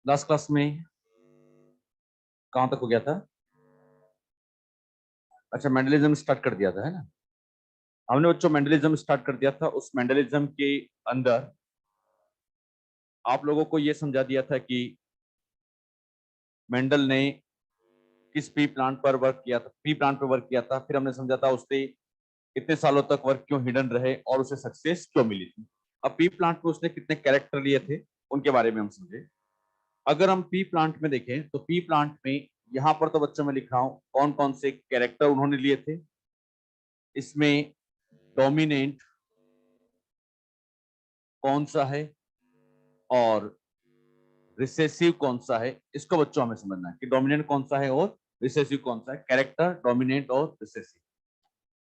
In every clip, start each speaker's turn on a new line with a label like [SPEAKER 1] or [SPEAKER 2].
[SPEAKER 1] Last class में कहां तक हो गया था? अच्छा, मेंडलिज्म स्टार्ट कर दिया था, है ना? हमने बच्चों मेंडलिज्म स्टार्ट कर दिया था। उस मेंडलिज्म के अंदर आप लोगों को यह समझा दिया था कि मेंडल ने किस पी प्लांट पर वर्क किया था, पी प्लांट पर वर्क किया था। फिर हमने समझा था उसने इतने सालों तक वर्क क्यों हिडन रहे और उसे सक्सेस क्यों मिली थी। अब पी प्लांट में उसने कितने कैरेक्टर लिए थे उनके बारे में हम समझे। अगर हम पी प्लांट में देखें तो पी प्लांट में यहां पर तो बच्चों में लिख रहा हूं कौन कौन से कैरेक्टर उन्होंने लिए थे। इसमें डोमिनेंट कौन सा है और रिसेसिव कौन सा है, इसको बच्चों हमें समझना है कि डोमिनेंट कौन सा है और रिसेसिव कौन सा है। कैरेक्टर, डोमिनेंट और रिसेसिव।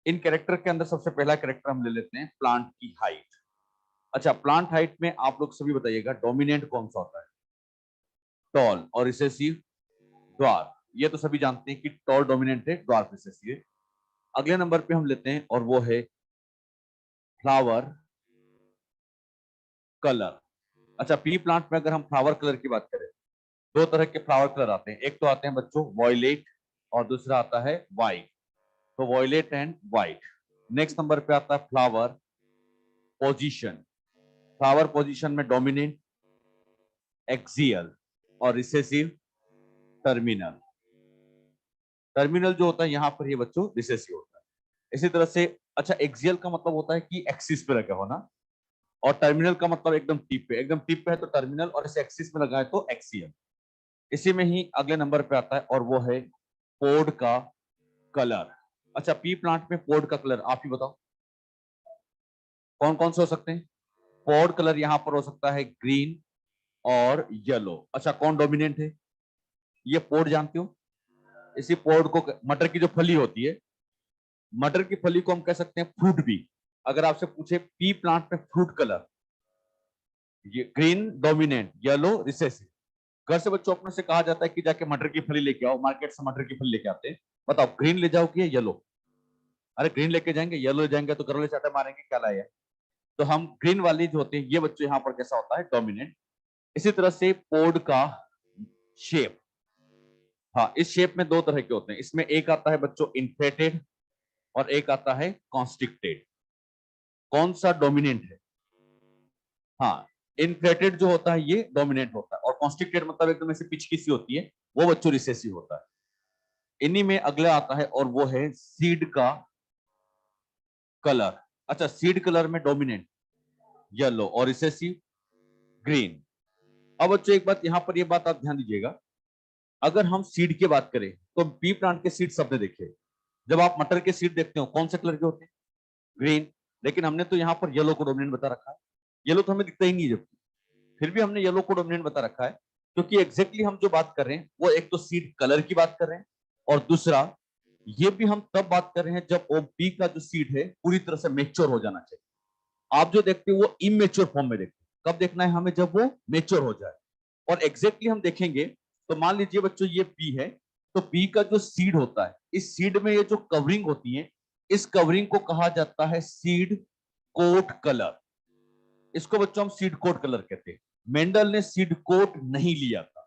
[SPEAKER 1] इन कैरेक्टर के अंदर सबसे पहला कैरेक्टर हम ले लेते हैं प्लांट की हाइट। अच्छा, प्लांट हाइट में आप लोग सभी बताइएगा डोमिनेंट कौन सा होता है? टॉल। और रिसेसिव? ड्वार्फ। ये तो सभी जानते हैं कि टॉल डोमिनेंट है, ड्वार्फ रिसेसिव है। अगले नंबर पे हम लेते हैं और वो है फ्लावर कलर। अच्छा, पी प्लांट में अगर हम फ्लावर कलर की बात करें, दो तरह के फ्लावर कलर आते हैं। एक तो आते हैं बच्चों वॉयलेट और दूसरा आता है व्हाइट। तो violet and white. Next number पे आता है फ्लावर पोजीशन। फ्लावर पोजीशन में डोमिनेंट, एक्सियल और रिसेसिव, टर्मिनल। टर्मिनल जो होता है यहां पर ये बच्चों रिसेसिव होता है। इसी तरह से अच्छा, एक्सियल का मतलब होता है कि एक्सिस पे लगा होना, और टर्मिनल का मतलब एकदम टिप पे। एकदम टिप पे है तो टर्मिनल, और इसे एक्सिस में लगा है तो एक्सियल। इसी में ही अगले नंबर पे आता है और वो है पोड का कलर। अच्छा, पी प्लांट में पोड का कलर आप ही बताओ कौन कौन से हो सकते हैं? पोड कलर यहां पर हो सकता है ग्रीन और येलो। अच्छा, कौन डोमिनेंट है? ये पोड जानते हो? इसी पोड को, मटर की जो फली होती है, मटर की फली को हम कह सकते हैं फ्रूट भी। अगर आपसे पूछे पी प्लांट में फ्रूट कलर, ये ग्रीन डोमिनेंट, येलो रिसेसिव। घर से बच्चों अपने से कहा जाता है कि जाके मटर की फली लेके आओ, मार्केट से मटर की फली लेके आते हैं, बताओ ग्रीन ले जाओ कि येलो? अरे ग्रीन लेके जाएंगे, येलो ले जाएंगे तो घर वाले चाटे मारेंगे क्या लाया। तो हम ग्रीन वाली जो होते हैं ये बच्चों यहाँ पर कैसा होता है? डोमिनेंट। इसी तरह से पोड का शेप। हाँ, इस शेप में दो तरह के होते हैं। इसमें एक आता है बच्चों इन्फ्लेटेड और एक आता है कॉन्स्ट्रिक्टेड। कौन सा डोमिनेंट है? हाँ, इन्फ्लेटेड जो होता है ये डोमिनेंट होता है, और कॉन्स्ट्रिक्टेड मतलब एकदम ऐसे पिचकी सी होती है, वो बच्चों रिसेसिव होता है। इन्हीं में अगला आता है और वो है सीड का कलर। अच्छा, सीड कलर में डोमिनेंट येलो और रिसेसिव ग्रीन। अब बच्चों एक बात यहां पर, ये बात आप ध्यान दीजिएगा, अगर हम सीड की बात करें तो बी प्लांट के सीड सबने देखे। जब आप मटर के सीड देखते हो कौन से कलर के होते हैं? ग्रीन। लेकिन हमने तो यहाँ पर येलो को डोमिनेंट बता रखा है। येलो तो हमें दिखता ही नहीं है, जबकि फिर भी हमने येलो को डोमिनेंट बता रखा है, क्योंकि एग्जैक्टली हम जो बात कर रहे हैं वो एक तो सीड कलर की बात कर रहे हैं, और दूसरा ये भी हम तब बात कर रहे हैं जब वो बी का जो सीड है पूरी तरह से मेच्योर हो जाना चाहिए। आप जो देखते हो वो इमेच्योर फॉर्म में देखते हैं। कब देखना है हमें? जब वो मेच्योर हो जाए। और एग्जैक्टली हम देखेंगे तो मान लीजिए बच्चों ये बी है, तो बी का जो सीड होता है, इस सीड में ये जो कवरिंग होती है, इस कवरिंग को कहा जाता है सीड कोट कलर। इसको बच्चों हम सीड कोट कलर कहते हैं। मेंडल ने सीड कोट नहीं लिया था।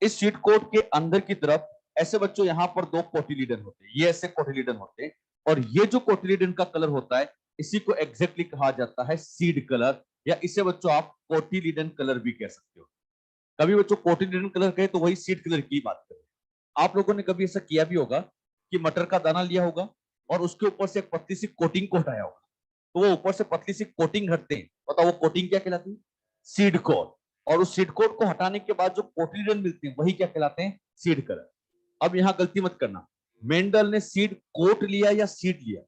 [SPEAKER 1] इस सीड कोट के अंदर की तरफ ऐसे बच्चों यहां पर दो कोटिलीडन होते हैं, ये ऐसे कोटिलीडन होते हैं, और ये जो कोटिलीडन का कलर होता है इसी को एग्जैक्टली कहा जाता है सीड कलर, या इसे बच्चों आप कोटिलीडन कलर भी कह सकते हो। कभी बच्चों कोटिलीडन कलर कहे तो वही सीड कलर की बात करें। आप लोगों ने कभी ऐसा किया भी होगा कि मटर का दाना लिया होगा और उसके ऊपर से एक पतली सी कोटिंग को हटाया होगा, तो वो ऊपर से पतली सी कोटिंग हटते हैं, बताओ वो कोटिंग क्या कहलाती है? Seed coat. और उस सीड कोट को हटाने के बाद जो कोटिलीडन मिलते हैं वही क्या कहलाते हैं? Seed colour. अब यहां गलती मत करना, मेंडल ने सीड कोट लिया या सीड लिया?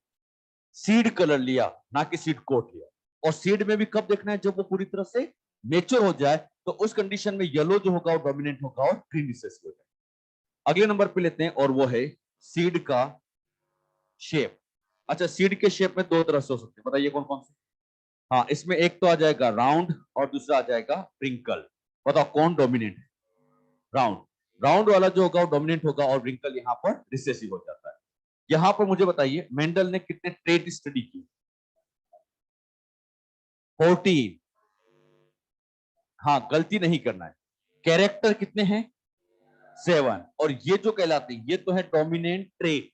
[SPEAKER 1] सीड कलर लिया, ना कि सीड कोट लिया। और सीड में भी कब देखना है? जब वो पूरी तरह से मेच्योर हो जाए, तो उस कंडीशन में येलो जो होगा वो डोमिनेंट होगा और ग्रीन रिसेसिव हो जाएगा। अगले नंबर पे लेते हैं और वो है सीड का शेप। अच्छा, सीड के शेप में दो तरह से हो सकते हैं, बताइए कौन कौन से? हाँ, इसमें एक तो आ जाएगा राउंड और दूसरा आ जाएगा प्रिंकल। बताओ कौन डोमिनेंट है? राउंड। राउंड वाला जो होगा वो डोमिनेंट होगा और रिंकल यहाँ पर रिसेसिव हो जाता है। यहाँ पर मुझे बताइए मेंडल ने कितने ट्रेट स्टडी की? 14। हाँ, गलती नहीं करना है। कैरेक्टर कितने हैं? 7। और ये जो कहलाते हैं, ये तो है डोमिनेंट ट्रेट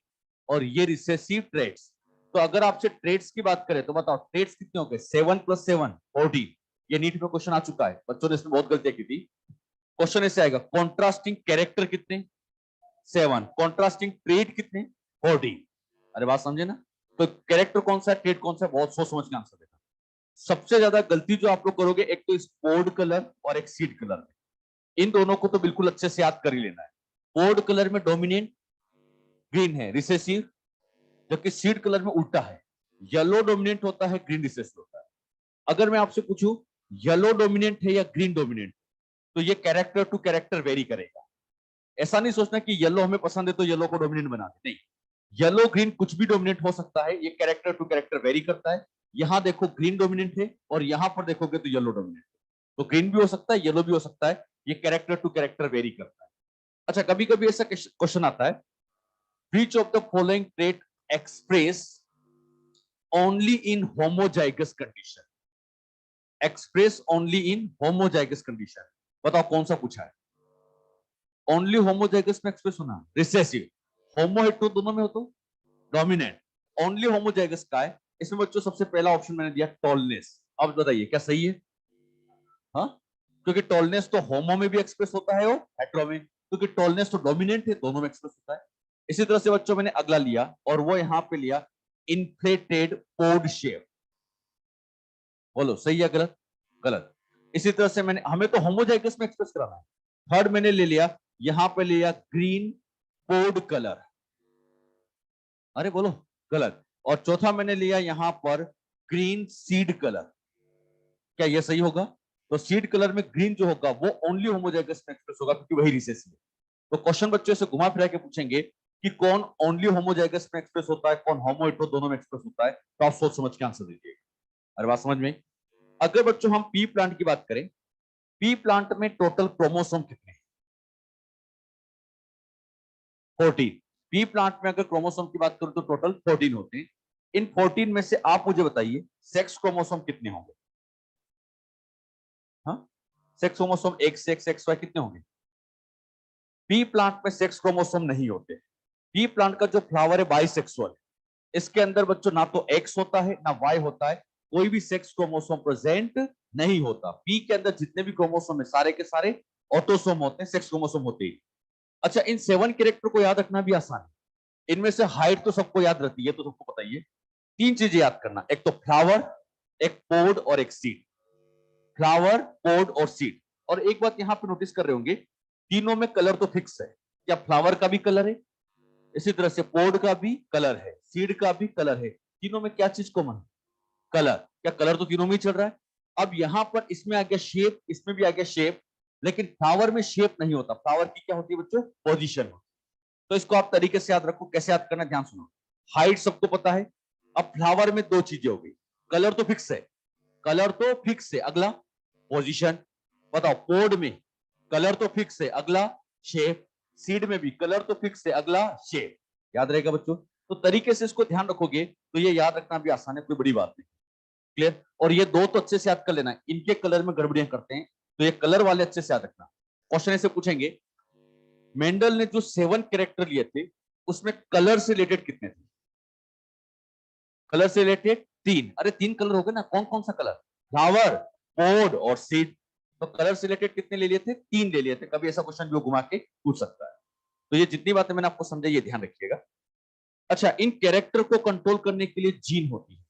[SPEAKER 1] और ये रिसेसिव ट्रेट्स। तो अगर आपसे ट्रेट्स की बात करें तो बताओ ट्रेट्स कितने हो गए? 7 + 7 14। ये नीट में क्वेश्चन आ चुका है, बच्चों ने इसमें बहुत गलतियां की थी। क्वेश्चन ऐसे आएगा, कॉन्ट्रास्टिंग कैरेक्टर कितने? 7। कॉन्ट्रास्टिंग ट्रेट कितने? 14। अरे बात समझे ना? तो कैरेक्टर कौन सा है, ट्रेट कौन सा है, बहुत सोच समझ के आंसर देना। सबसे ज्यादा गलती जो आप लोग करोगे, एक तो स्पोर्ड कलर और एक सीड कलर में, इन दोनों को तो बिल्कुल अच्छे से याद कर ही लेना है। पोर्ड कलर में डोमिनेंट ग्रीन है, रिसेसिव, जबकि सीड कलर में उल्टा है, येलो डोमिनेंट होता है, ग्रीन रिसेसिव होता है। अगर मैं आपसे पूछूं येलो डोमिनेंट है या ग्रीन डोमिनेंट, तो ये कैरेक्टर टू कैरेक्टर वेरी करेगा। ऐसा नहीं सोचना कि येलो हमें पसंद है तो येलो को डोमिनेंट बना दे, नहीं। येलो ग्रीन कुछ भी डोमिनेंट हो सकता है, ये कैरेक्टर टू कैरेक्टर वेरी करता है। यहां देखो ग्रीन डोमिनेंट है और यहां पर देखोगे तो येलो डोमिनेंट है, तो ग्रीन भी हो सकता है, येलो भी हो सकता है, ये कैरेक्टर टू कैरेक्टर वेरी करता है। अच्छा, कभी कभी ऐसा क्वेश्चन आता है, which of the following trait express only in homozygous condition? express only in homozygous condition, बताओ कौन सा पूछा है? ओनली होमोजाइगस में एक्सप्रेस होना, रिसेसिव। होमो हेटेरो दोनों में हो तो डोमिनेंट। ओनली होमोजाइगस का है, इसमें बच्चों सबसे पहला ऑप्शन मैंने दिया टॉलनेस। अब बताइए क्या सही है? हाँ, क्योंकि टॉलनेस तो होमो में भी एक्सप्रेस होता है और हेटेरो में, क्योंकि टॉलनेस तो डोमिनेंट है, दोनों में एक्सप्रेस होता है। इसी तरह से बच्चों मैंने अगला लिया और वो यहां पे लिया इन्फ्लेटेड पोड शेप। बोलो सही है गलत? गलत। इसी तरह से मैंने, हमें तो होमोजाइगस में एक्सप्रेस कराना है। थर्ड मैंने ले लिया, यहां पे लिया ग्रीन पोड कलर। अरे बोलो गलत। और चौथा मैंने लिया यहां पर ग्रीन सीड कलर। क्या ये सही होगा? तो सीड कलर में ग्रीन जो होगा वो ओनली होमोजाइगस में एक्सप्रेस होगा, क्योंकि वही रिसेसिव है। तो क्वेश्चन बच्चों से घुमा फिरा के पूछेंगे कि कौन ओनली होमोजाइगस में एक्सप्रेस होता है, कौन होमो हेटेरो दोनों में एक्सप्रेस होता है, तो आप सोच समझ के आंसर दीजिएगा। अरे बात समझ में? अगर बच्चों हम पी प्लांट की बात करें, पी प्लांट में टोटल क्रोमोसोम कितने हैं? 14। पी प्लांट में अगर क्रोमोसोम की बात करूं तो टोटल 14 होते हैं। इन 14 में से आप मुझे बताइए सेक्स क्रोमोसोम कितने होंगे? हाँ, सेक्स क्रोमोसोम एक से एक्स वाई कितने होंगे? पी प्लांट में सेक्स क्रोमोसोम नहीं होते। पी प्लांट का जो फ्लावर है बाइसेक्सुअल, इसके अंदर बच्चों ना तो एक्स होता है ना वाई होता है, कोई भी सेक्स क्रोमोसोम प्रेजेंट नहीं होता। पी के अंदर जितने भी क्रोमोसोम है सारे के सारे ऑटोसोम होते हैं, सेक्स क्रोमोसोम होते हैं। अच्छा, इन 7 कैरेक्टर को याद रखना भी आसान है। इनमें से हाइट तो सबको याद रहती है, तो सबको पता ही है। 3 चीजें याद करना, एक तो फ्लावर, एक पोड और एक सीड। फ्लावर, पोड और सीड। और एक बात यहां पे नोटिस कर रहे होंगे, तीनों में कलर तो फिक्स है। क्या फ्लावर का भी कलर है? इसी तरह से पोड का भी कलर है, सीड का भी कलर है। तीनों में क्या चीज कॉमन? कलर। क्या कलर तो तीनों में ही चल रहा है? अब यहां पर इसमें आ गया शेप, इसमें भी आ गया शेप, लेकिन फ्लावर में शेप नहीं होता। फ्लावर की क्या होती है बच्चों? पोजीशन। तो इसको आप तरीके से याद रखो, कैसे याद करना ध्यान सुनो। हाइट सबको पता है। अब फ्लावर में 2 चीजें हो गई, कलर तो फिक्स है, कलर तो फिक्स है, अगला पोजीशन। बताओ पोड में कलर तो फिक्स है, अगला शेप। सीड में भी कलर तो फिक्स है, अगला शेप। याद रहेगा बच्चों? तो तरीके से इसको ध्यान रखोगे तो ये याद रखना भी आसान है, कोई बड़ी बात नहीं। क्लियर? और ये दो तो अच्छे से याद कर लेना, इनके कलर में गड़बड़ियां करते हैं, तो ये कलर वाले अच्छे से याद रखना। क्वेश्चन ऐसे पूछेंगे, मेंडल ने जो 7 कैरेक्टर लिए थे उसमें कलर से रिलेटेड कितने थे? कलर से रिलेटेड 3। अरे 3 कलर हो गए ना, कौन कौन सा कलर? फ्लावर, पोड और सीड। तो कलर से रिलेटेड कितने ले लिए थे? 3 ले लिए थे। कभी ऐसा क्वेश्चन भी घुमा के पूछ सकता है। तो ये जितनी बातें मैंने आपको समझाई ये ध्यान रखिएगा। अच्छा, इन कैरेक्टर को कंट्रोल करने के लिए जीन होती है।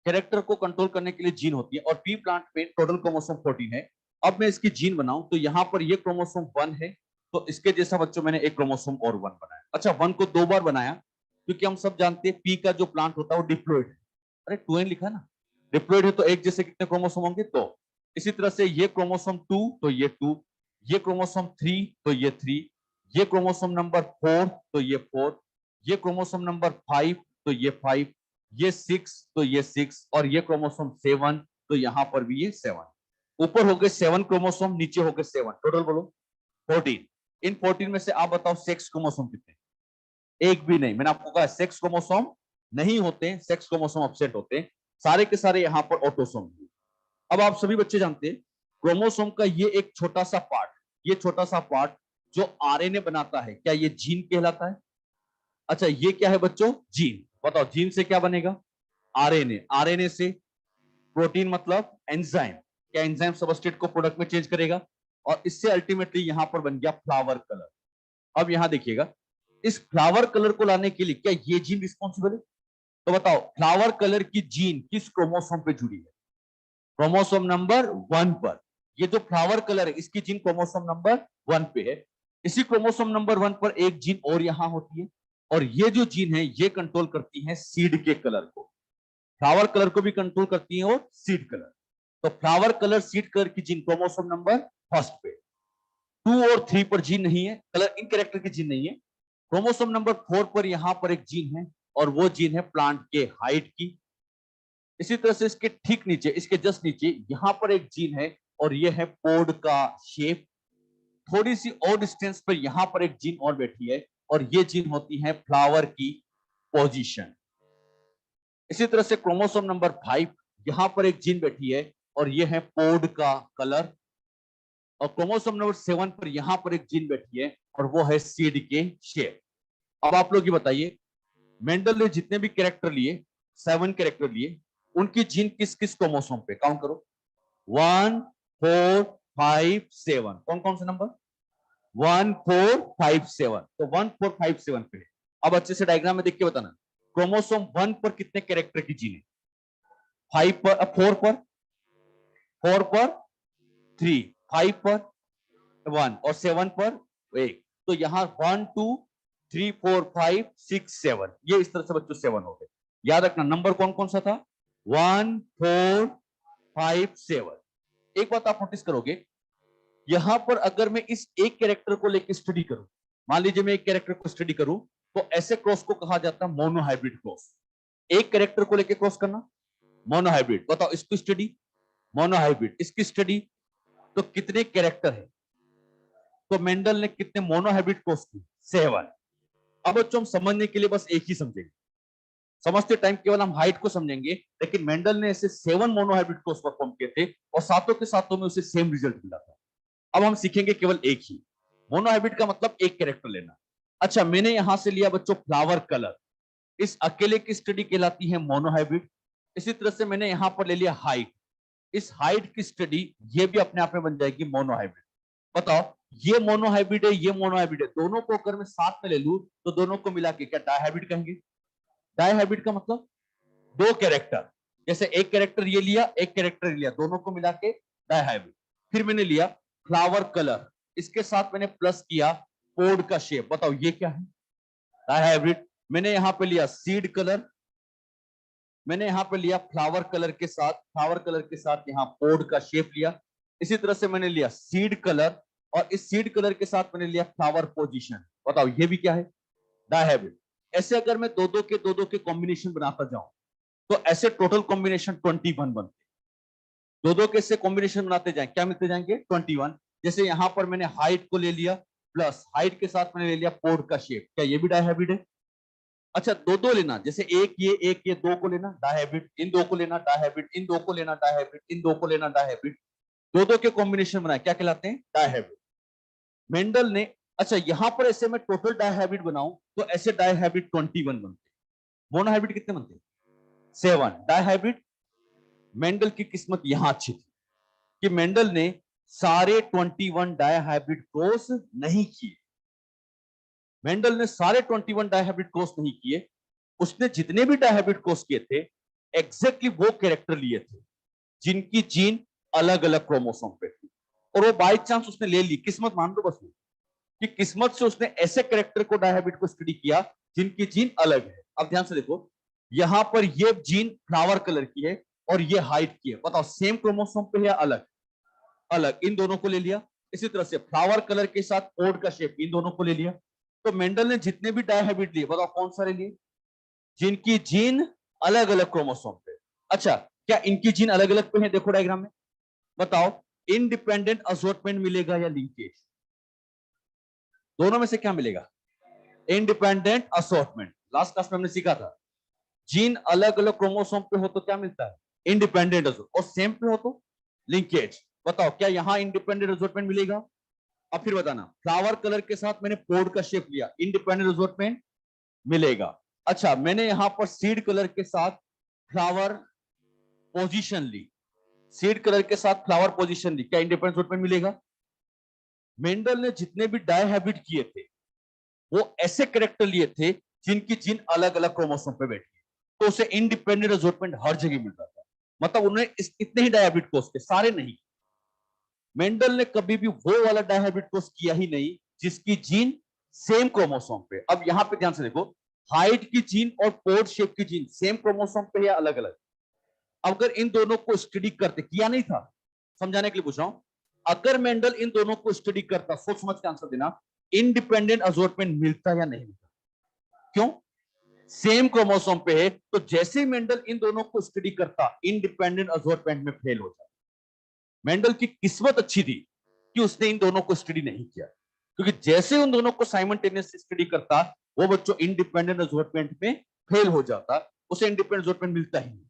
[SPEAKER 1] कैरेक्टर को कंट्रोल करने के लिए जीन होती है, और पी प्लांट में टोटल क्रोमोसोम 14 है। अब मैं इसकी जीन बनाऊं तो यहां पर ये क्रोमोसोम 1 है, तो इसके जैसा बच्चों मैंने एक क्रोमोसोम और 1 बनाया। अच्छा, 1 को 2 बार बनाया क्योंकि हम सब जानते हैं पी का जो प्लांट होता है वो डिप्लॉइड है। अरे 2n लिखा ना, डिप्लॉइड है तो एक जैसे कितने क्रोमोसोम होंगे? तो इसी तरह से ये क्रोमोसोम 2 तो ये 2, ये क्रोमोसोम 3 तो ये 3, ये क्रोमोसोम नंबर 4 तो ये 4, ये क्रोमोसोम नंबर 5 तो ये 5, ये 6 तो ये 6, और ये क्रोमोसोम 7 तो यहां पर भी ये 7। ऊपर हो गए 7 क्रोमोसोम, नीचे हो गए 7, टोटल बोलो 14। इन 14 में से आप बताओ सेक्स क्रोमोसोम कितने? एक भी नहीं। मैंने आपको कहा सेक्स क्रोमोसोम नहीं होते, सेक्स क्रोमोसोम एब्सेंट होते हैं, सारे के सारे यहाँ पर ऑटोसोम। अब आप सभी बच्चे जानते हैं क्रोमोसोम का ये एक छोटा सा पार्ट, ये छोटा सा पार्ट जो आरएनए बनाता है, क्या ये जीन कहलाता है? अच्छा ये क्या है बच्चों? जीन। बताओ जीन से क्या बनेगा? आरएनए। आरएनए से प्रोटीन मतलब एंजाइम, क्या एंजाइम सबस्ट्रेट को प्रोडक्ट में चेंज करेगा और इससे अल्टीमेटली यहां पर बन गया फ्लावर कलर। अब यहां देखिएगा, इस फ्लावर कलर को लाने के लिए क्या ये जीन रिस्पॉन्सिबल है? तो बताओ फ्लावर कलर की जीन किस क्रोमोसोम पे जुड़ी है? क्रोमोसोम नंबर 1 पर। ये जो फ्लावर कलर है इसकी जीन क्रोमोसोम नंबर 1 पे है। इसी क्रोमोसोम नंबर 1 पर एक जीन और यहां होती है, और ये जो जीन है ये कंट्रोल करती है सीड के कलर को। फ्लावर कलर को भी कंट्रोल करती है और सीड कलर। तो फ्लावर कलर सीड कलर की जीन क्रोमोसोम नंबर 1 पे। 2 और 3 पर जीन नहीं है, कलर इन कैरेक्टर की जीन नहीं है। क्रोमोसोम नंबर 4 पर यहां पर एक जीन है, और वो जीन है प्लांट के हाइट की। इसी तरह से इसके ठीक नीचे, इसके जस्ट नीचे यहां पर एक जीन है, और ये है पोड का शेप। थोड़ी सी और डिस्टेंस पर यहां पर एक जीन और बैठी है, और ये जीन होती है फ्लावर की पोजीशन। इसी तरह से क्रोमोसोम नंबर 5, यहां पर एक जीन बैठी है, और ये है पोड का कलर। और क्रोमोसोम नंबर 7 पर यहां पर एक जीन बैठी है, और वो है सीड के शेप। अब आप लोग ये बताइए, मेंडल ने जितने भी कैरेक्टर लिए, 7 कैरेक्टर लिए, उनकी जीन किस किस क्रोमोसोम पे? काउंट करो। 1 4 5 7। कौन कौन से नंबर? 1 4 5 7। तो 1 4 5 7 पे है। अब अच्छे से डायग्राम में देख के बताना, क्रोमोसोम 1 पर कितने कैरेक्टर की जीन है? 5 पर, 4 पर, 4 पर 3, 5 पर 1, और 7 पर 1। तो यहां 1 2 3 4 5 6 7, ये इस तरह से बच्चों 7 हो गए। याद रखना नंबर कौन कौन सा था? 1 4 5 7। एक बात आप नोटिस करोगे, यहां पर अगर मैं इस एक कैरेक्टर को लेकर स्टडी करूं, मान लीजिए मैं एक कैरेक्टर को स्टडी करूं, तो ऐसे क्रॉस को कहा जाता है मोनोहाइब्रिड क्रॉस। एक कैरेक्टर को लेकर क्रॉस करना, मोनोहाइब्रिड। बताओ इसकी स्टडी, मोनोहाइब्रिड। इसकी स्टडी, तो कितने कैरेक्टर है? तो मेंडल ने कितने मोनोहाइब्रिड क्रॉस की? 7। अब बच्चों हम समझने के लिए बस एक ही समझेंगे, समझते टाइम केवल हम हाइट को समझेंगे, लेकिन मेंडल ने ऐसे 7 मोनोहाइब्रिड क्रॉस परफॉर्म किए थे, और सातों के सातों में उसे सेम रिजल्ट मिला था। अब हम सीखेंगे केवल एक ही। मोनोहाइब्रिड का मतलब एक कैरेक्टर लेना। अच्छा मैंने यहां से लिया बच्चों फ्लावर कलर, इस अकेले की स्टडी कहलाती है मोनोहाइब्रिड। इसी तरह से मैंने यहां पर ले लिया हाइट, इस हाइट की स्टडी ये भी अपने आप में बन जाएगी मोनोहाइब्रिड। बताओ ये मोनोहाइब्रिड है, ये मोनोहाइब्रिड है, दोनों को अगर मैं साथ में ले लूं तो दोनों को मिला के क्या डायहाइब्रिड कहेंगे? डायहाइब्रिड का मतलब दो कैरेक्टर, जैसे एक कैरेक्टर ये लिया, एक कैरेक्टर लिया, दोनों को मिला के डायहाइब्रिड। फिर मैंने लिया फ्लावर कलर, इसके साथ मैंने प्लस किया पोड का शेप। बताओ ये क्या है? डायहाइब्रिड। मैंने यहां पे लिया सीड कलर, मैंने यहां पे लिया फ्लावर कलर के साथ, फ्लावर कलर के साथ यहां पोड का शेप लिया। इसी तरह से मैंने लिया सीड कलर, और इस सीड कलर के साथ मैंने लिया फ्लावर पोजीशन। बताओ ये भी क्या है? डायहाइब्रिड। ऐसे अगर मैं दो दो के कॉम्बिनेशन बनाता जाऊं, तो ऐसे टोटल कॉम्बिनेशन 21 बनते। दो दो के से कॉम्बिनेशन बनाते जाएं, क्या मिलते जाएंगे? 21। जैसे यहां पर मैंने हाइट को ले लिया, प्लस हाइट के साथ मैंने ले लिया पोड का शेप, क्या ये भी डायहाइब्रिड है? अच्छा दो दो लेना, जैसे एक ये दो को लेना डायहाइब्रिड, इन दो को लेना डायहाइब्रिड, इन दो को लेना डायहाइब्रिड, इन दो को लेना डायहाइब्रिड, दो दो के कॉम्बिनेशन बनाए, क्या कहलाते हैं? डायहाइब्रिड। मेंडल ने, अच्छा यहां पर ऐसे मैं टोटल डायहाइब्रिड बनाऊं तो ऐसे डायहाइब्रिड 21 बनते। मोनोहाइब्रिड कितने बनते? 7। डायहाइब्रिड, मेंडल की किस्मत यहां अच्छी थी कि मेंडल ने सारे 21 डायहाइब्रिड क्रॉस नहीं किए। मेंडल ने सारे 21 डायहाइब्रिड क्रॉस नहीं किए, उसने जितने भी डायहाइब्रिड क्रॉस किए थे एग्जैक्टली वो कैरेक्टर लिए थे जिनकी जीन अलग अलग क्रोमोसोम पे थी, और वो बाय चांस उसने ले ली, किस्मत मान लो बस कि किस्मत से उसने ऐसे कैरेक्टर को डायहाइब्रिड को स्टडी किया जिनकी जीन अलग है। अब ध्यान से देखो, यहां पर ये जीन फ्लावर कलर की है और ये हाइट की है। बताओ सेम क्रोमोसोम पे है या अलग? अलग। इन दोनों को ले लिया। इसी तरह से फ्लावर कलर के साथ पोड का शेप, इन दोनों को ले लिया। तो मेंडल ने जितने भी डायहाइब्रिड लिए, बताओ कौन सा ले लिए? जिनकी जीन अलग अलग क्रोमोसोम पे। अच्छा क्या इनकी जीन अलग अलग पे है? देखो डायग्राम में, बताओ इंडिपेंडेंट असॉर्टमेंट मिलेगा या लिंकेज? दोनों में से क्या मिलेगा? इंडिपेंडेंट असॉर्टमेंट, लास्ट क्लास में हमने सीखा था जीन अलग अलग क्रोमोसोम पे हो तो क्या मिलता है, इंडिपेंडेंट असॉर्टमेंट, और सेम पे हो तो लिंकेज। बताओ क्या यहां इंडिपेंडेंट असॉर्टमेंट मिलेगा? अब फिर बताना, फ्लावर कलर के साथ मैंने पोड का शेप लिया, इंडिपेंडेंट असॉर्टमेंट मिलेगा। अच्छा, मैंने यहां पर सीड कलर के साथ फ्लावर पोजीशन ली, सीड कलर के साथ फ्लावर पोजीशन ली, क्या इंडिपेंडेंट असॉर्टमेंट मिलेगा? मेंडल ने जितने भी डायहैबिट किए थे वो ऐसे कैरेक्टर लिए थे जिनकी जीन अलग अलग क्रोमोसोम पे बैठी, तो उसे इंडिपेंडेंट असॉर्टमेंट हर जगह मिलता था। मतलब उन्होंने इतने ही डायहैबिट कोर्स के सारे नहीं, मेंडल ने कभी भी वो वाला डायहैबिट कोर्स किया ही नहीं जिसकी जीन सेम क्रोमोसोम पे। अब यहां पे ध्यान से देखो, हाइट की जीन और पोर्ट शेप की जीन सेम क्रोमोसोम पे या अलग अलग? अगर इन दोनों को स्टडी करते, किया नहीं था, समझाने के लिए पूछ रहा हूं, अगर मेंडल इन दोनों को स्टडी करता, सोच समझ के आंसर देना, इंडिपेंडेंट असॉर्टमेंट मिलता या नहीं मिलता? क्यों? सेम क्रोमोसोम पे है, तो जैसे ही मेंडल इन दोनों को स्टडी करता इंडिपेंडेंट असॉर्टमेंट में फेल हो जाता। मेंडल की किस्मत अच्छी थी कि उसने इन दोनों को स्टडी नहीं किया, क्योंकि जैसे उन दोनों को साइमल्टेनियसली स्टडी करता वो बच्चों इंडिपेंडेंट असॉर्टमेंट में फेल हो जाता, उसे इंडिपेंडेंट असॉर्टमेंट मिलता ही नहीं।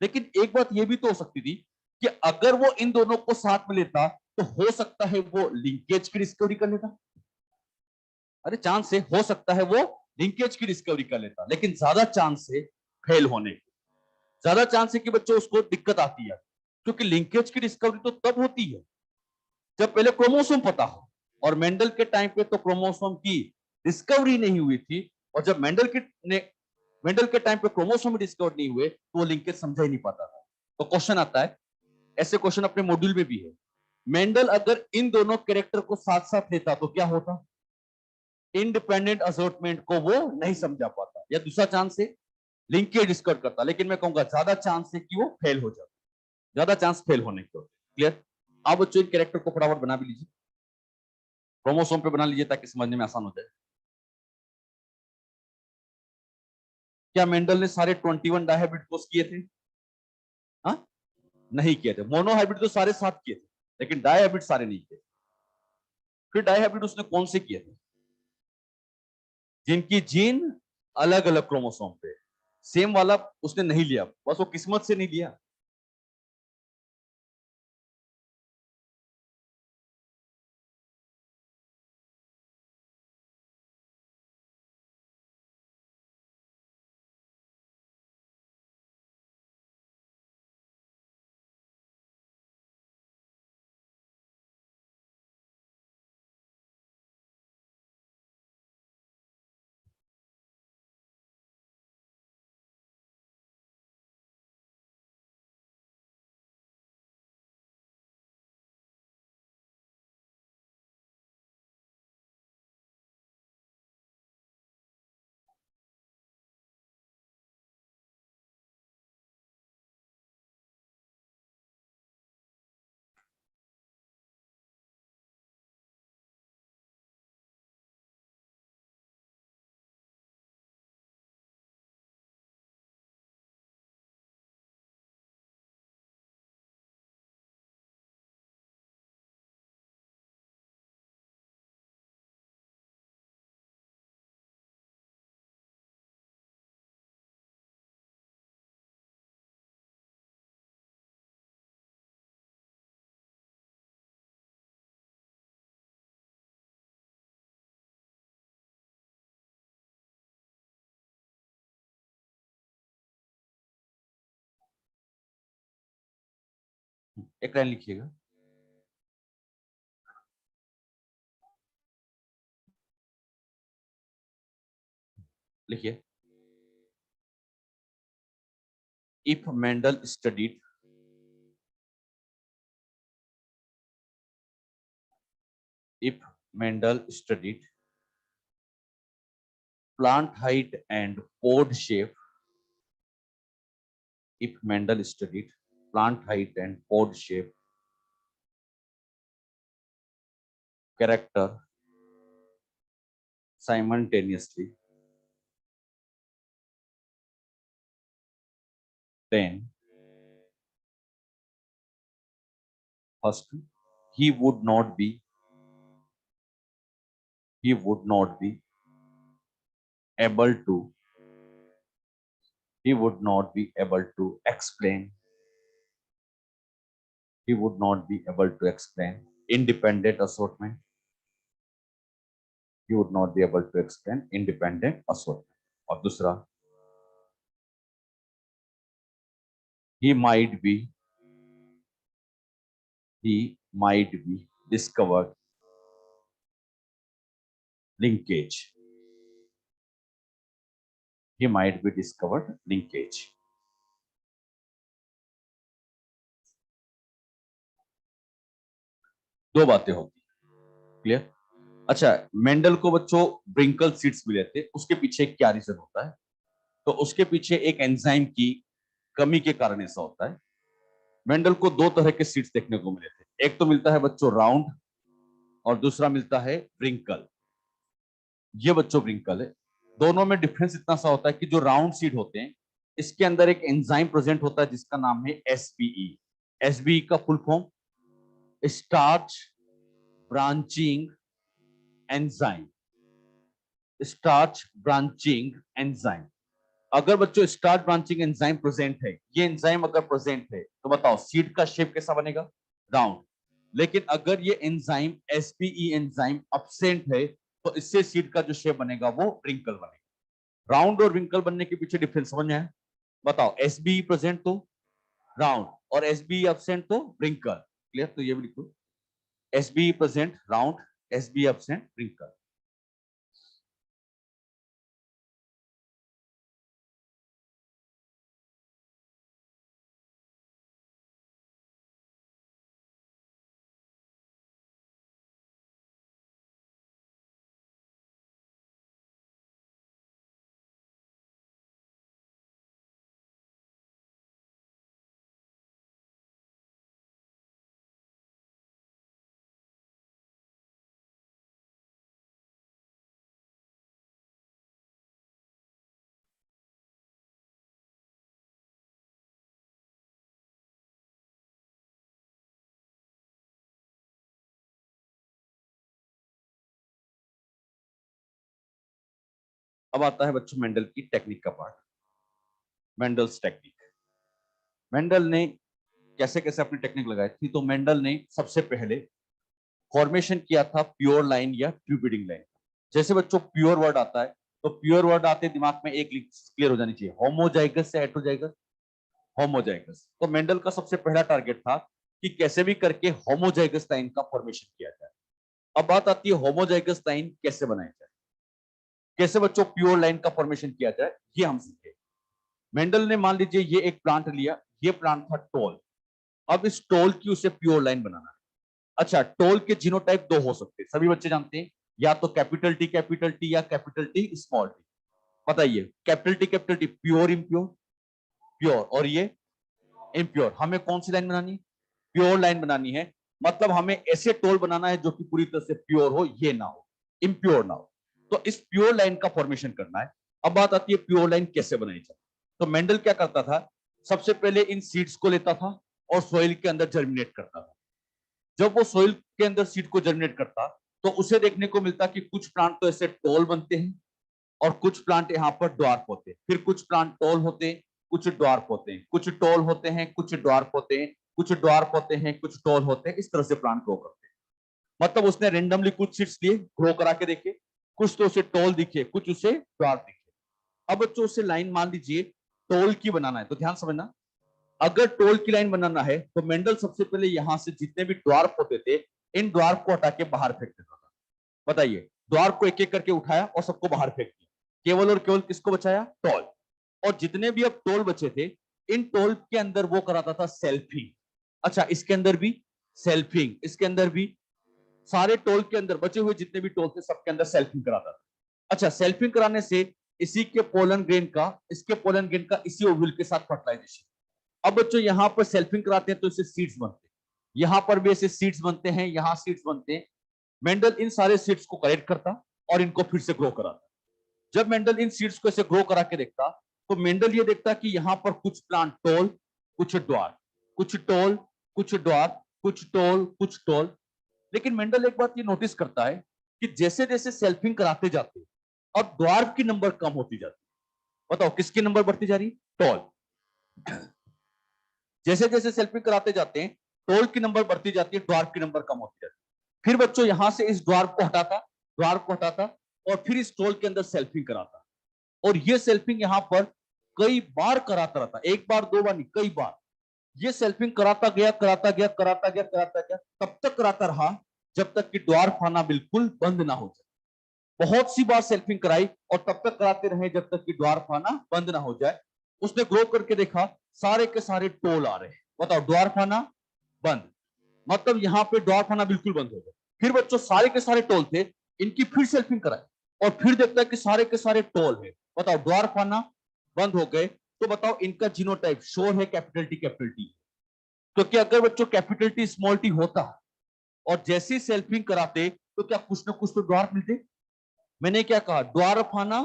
[SPEAKER 1] लेकिन एक बात यह भी तो हो सकती थी कि अगर वो इन दोनों को साथ में लेता तो हो सकता है वो लिंकेज की डिस्कवरी कर लेता। अरे चांस है, हो सकता है वो लिंकेज की डिस्कवरी कर लेता, लेकिन ज्यादा चांस है फेल होने की, ज्यादा चांस है कि बच्चों उसको दिक्कत आती है, क्योंकि लिंकेज की डिस्कवरी तो तब होती है जब पहले क्रोमोसोम पता हो, और मेंडल के टाइम पे तो क्रोमोसोम की डिस्कवरी नहीं हुई थी, और जब मेंडल के टाइम पे क्रोमोसोम डिस्कवर नहीं हुए तो वो लिंकेज समझा ही नहीं पाता था। तो क्वेश्चन आता है, ऐसे क्वेश्चन अपने मॉड्यूल में भी है, मेंडल अगर इन दोनों कैरेक्टर को साथ साथ लेता तो क्या होता? इंडिपेंडेंट असॉर्टमेंट को वो नहीं समझा पाता, या दूसरा चांस है लिंकेज डिस्कवर करता, लेकिन मैं कहूंगा ज्यादा चांस है कि वो फेल हो जाता, ज्यादा चांस फेल होने के। क्लियर? आप बच्चों इन कैरेक्टर को फटाफट बना भी लीजिए, क्रोमोसोम पे बना लीजिए ताकि समझने में आसान हो जाए। क्या मेंडल ने सारे 21 डायहाइब्रिड कोर्स किए थे? हाँ, नहीं किए थे। मोनोहाइब्रिड तो सारे 7 किए थे, लेकिन डायहाइब्रिड सारे नहीं किए। फिर डायहाइब्रिड उसने कौन से किए थे? जिनकी जीन अलग अलग क्रोमोसोम पे, सेम वाला उसने नहीं लिया, बस वो किस्मत से नहीं लिया। एक लाइन लिखिएगा, लिखिए, if Mendel studied if Mendel studied plant height and pod shape, if Mendel studied plant height and pod shape, character simultaneously, then first he would not be he would not be able to, he would not be able to explain, he would not be able to explain independent assortment, he would not be able to explain independent assortment. और दूसरा, he might be discovered linkage, he might be discovered linkage. दो बातें होती, clear? अच्छा, Mendel को बच्चों ब्रिंकल seeds मिले थे, उसके पीछे क्या रीजन होता है? तो उसके पीछे एक एंजाइम की कमी के कारण ऐसा होता है। मेंडल को दो तरह के सीड्स देखने को मिले थे, एक तो मिलता है बच्चों राउंड और दूसरा मिलता है ब्रिंकल। ये बच्चों ब्रिंकल है। दोनों में डिफरेंस इतना सा होता है कि जो राउंड सीड होते हैं इसके अंदर एक एंजाइम प्रेजेंट होता है जिसका नाम है एसबीई। एसबीई का full form starch branching enzyme, starch branching enzyme. अगर बच्चों स्टार्च ब्रांचिंग एंजाइम प्रेजेंट है, ये एंजाइम अगर प्रेजेंट है तो बताओ सीड का शेप कैसा बनेगा? राउंड। लेकिन अगर ये एंजाइम एसपीई एंजाइम एब्सेंट है तो इससे सीड का जो शेप बनेगा वो रिंकल बनेगा। राउंड और रिंकल बनने के पीछे डिफरेंस समझ में आया? बताओ एसबीई प्रेजेंट तो राउंड और एसबीई एब्सेंट तो रिंकल। क्लियर? तो ये भी लिखो, एसबीई प्रेजेंट राउंड, एसबीई एब्सेंट रिंकल। अब आता है बच्चों मेंडल की टेक्निक का पार्ट, मेंडल्स टेक्निक। मेंडल ने कैसे कैसे अपनी टेक्निक लगाई थी? तो मेंडल ने सबसे पहले फॉर्मेशन किया था प्योर लाइन या ट्यूबिडिंग लाइन। जैसे बच्चों प्योर वर्ड आता है तो प्योर वर्ड आते दिमाग में एक क्लियर हो जानी चाहिए, होमोजाइगस से हेटेरोजाइगस। होमोजाइगस। तो मेंडल का सबसे पहला टारगेट था कि कैसे भी करके होमोजाइगस लाइन का फॉर्मेशन किया जाए। अब बात आती है होमोजाइगस लाइन कैसे बनाई जाए, कैसे बच्चों प्योर लाइन का फॉर्मेशन किया जाए, ये हम सीखे। मेंडल ने मान लीजिए ये एक प्लांट लिया, ये प्लांट था टोल। अब इस टोल की उसे प्योर लाइन बनाना है। अच्छा, टोल के जीनोटाइप दो हो सकते हैं, सभी बच्चे जानते हैं, या तो कैपिटल टी या कैपिटल टी स्मॉल टी। बताइए, capital T pure impure, pure, और ये इम्प्योर। हमें कौन सी लाइन बनानी है? प्योर लाइन बनानी है। मतलब हमें ऐसे टोल बनाना है जो कि पूरी तरह से प्योर हो, ये ना हो, इम्प्योर ना हो। तो इस प्योर लाइन का फॉर्मेशन करना है। अब बात आती है प्योर लाइन कैसे बनाई जाए। तो मेंडल क्या करता था? सबसे पहले इन सीड्स को लेता था और सॉइल के अंदर जर्मिनेट करता था। जब वो सॉइल के अंदर सीड को जर्मिनेट करता तो उसे देखने को मिलता कि कुछ प्लांट तो ऐसे टॉल बनते हैं और कुछ प्लांट यहाँ पर ड्वार्फ होते हैं, फिर कुछ प्लांट टॉल होते हैं, कुछ ड्वार्फ होते हैं, कुछ टॉल होते हैं, कुछ ड्वार्फ होते हैं, कुछ ड्वार्फ होते हैं, कुछ टॉल होते हैं। इस तरह से प्लांट ग्रो करते हैं। मतलब उसने रेंडमली कुछ सीड्स लिए, ग्रो करा के देखे, कुछ तो उसे टॉल दिखे, कुछ उसे ड्वार्फ दिखे। अब बच्चों उसे लाइन मान लीजिए टोल की बनाना है, तो ध्यान समझना, अगर टोल की लाइन बनाना है तो मेंडल सबसे पहले यहां से जितने भी ड्वार्फ होते थे इन ड्वार्फ को हटा के बाहर फेंक देता था। बताइए, ड्वार्फ को एक एक करके उठाया और सबको बाहर फेंक दिया, केवल और केवल किसको बचाया? टोल। और जितने भी अब टोल बचे थे इन टोल के अंदर वो कराता था सेल्फिंग। अच्छा, इसके अंदर भी सेल्फिंग, इसके अंदर भी, सारे टोल के अंदर बचे हुए जितने भी टोल थे सबके अंदर सेल्फिंग कराता था। अच्छा, सेल्फिंग कराने से इसी के पोलन ग्रेन का, इसके पोलन ग्रेन का इसी ओव्यूल के साथ फर्टिलाइजेशन। अब बच्चों यहां पर सेल्फिंग कराते हैं तो इसे सीड्स बनते हैं, यहां पर भी ऐसे सीड्स बनते हैं, यहां सीड्स बनते हैं। मेंडल इन सारे सीड्स को कलेक्ट करता और इनको फिर से ग्रो कराता। जब मेंडल इन सीड्स को ऐसे ग्रो करा के देखता तो मेंडल ये देखता कि यहां पर कुछ प्लांट टोल, कुछ ड्वार्फ, कुछ टोल, कुछ ड्वार्फ, कुछ टोल, कुछ टोल। लेकिन मेंडल एक बात ये नोटिस करता है कि जैसे जैसे सेल्फिंग कराते जाते और ड्वार्फ की नंबर कम होती जाती है। बताओ किसकी नंबर बढ़ती जा रही है? टॉल। जैसे जैसे सेल्फिंग कराते जाते हैं टॉल की नंबर बढ़ती जाती है, ड्वार्फ की नंबर कम होती जाती है। फिर बच्चों यहां से इस ड्वार्फ को हटाता और फिर इस टॉल के अंदर सेल्फिंग कराता, और ये सेल्फिंग यहां पर कई बार कराता रहता, एक बार दो बार नहीं, कई बार। ये सेल्फिंग कराता गया कराता गया कराता गया कराता गया, तब तक कराता रहा जब तक कि ड्वार्फ आना बिल्कुल बंद ना हो जाए। बहुत सी बार सेल्फिंग कराई और तब तक कराते रहे जब तक कि ड्वार्फ आना बंद ना हो जाए। उसने ग्रो करके देखा सारे के सारे टोल आ रहे हैं। बताओ ड्वार्फ आना बंद, मतलब यहां पे ड्वार्फ आना बिल्कुल बंद हो गया। फिर बच्चों सारे के सारे टोल थे, इनकी फिर सेल्फिंग कराई और फिर देखता है कि सारे के सारे टोल है। बताओ ड्वार्फ आना बंद हो गए, तो बताओ इनका जीनोटाइप श्योर है कैपिटल टी कैपिटल टी। क्योंकि अगर बच्चों कैपिटल टी स्मॉल टी होता और जैसे ही सेल्फिंग कराते तो क्या कुछ ना कुछ तो ड्वार्फ मिलते। मैंने क्या कहा, ड्वार्फ आना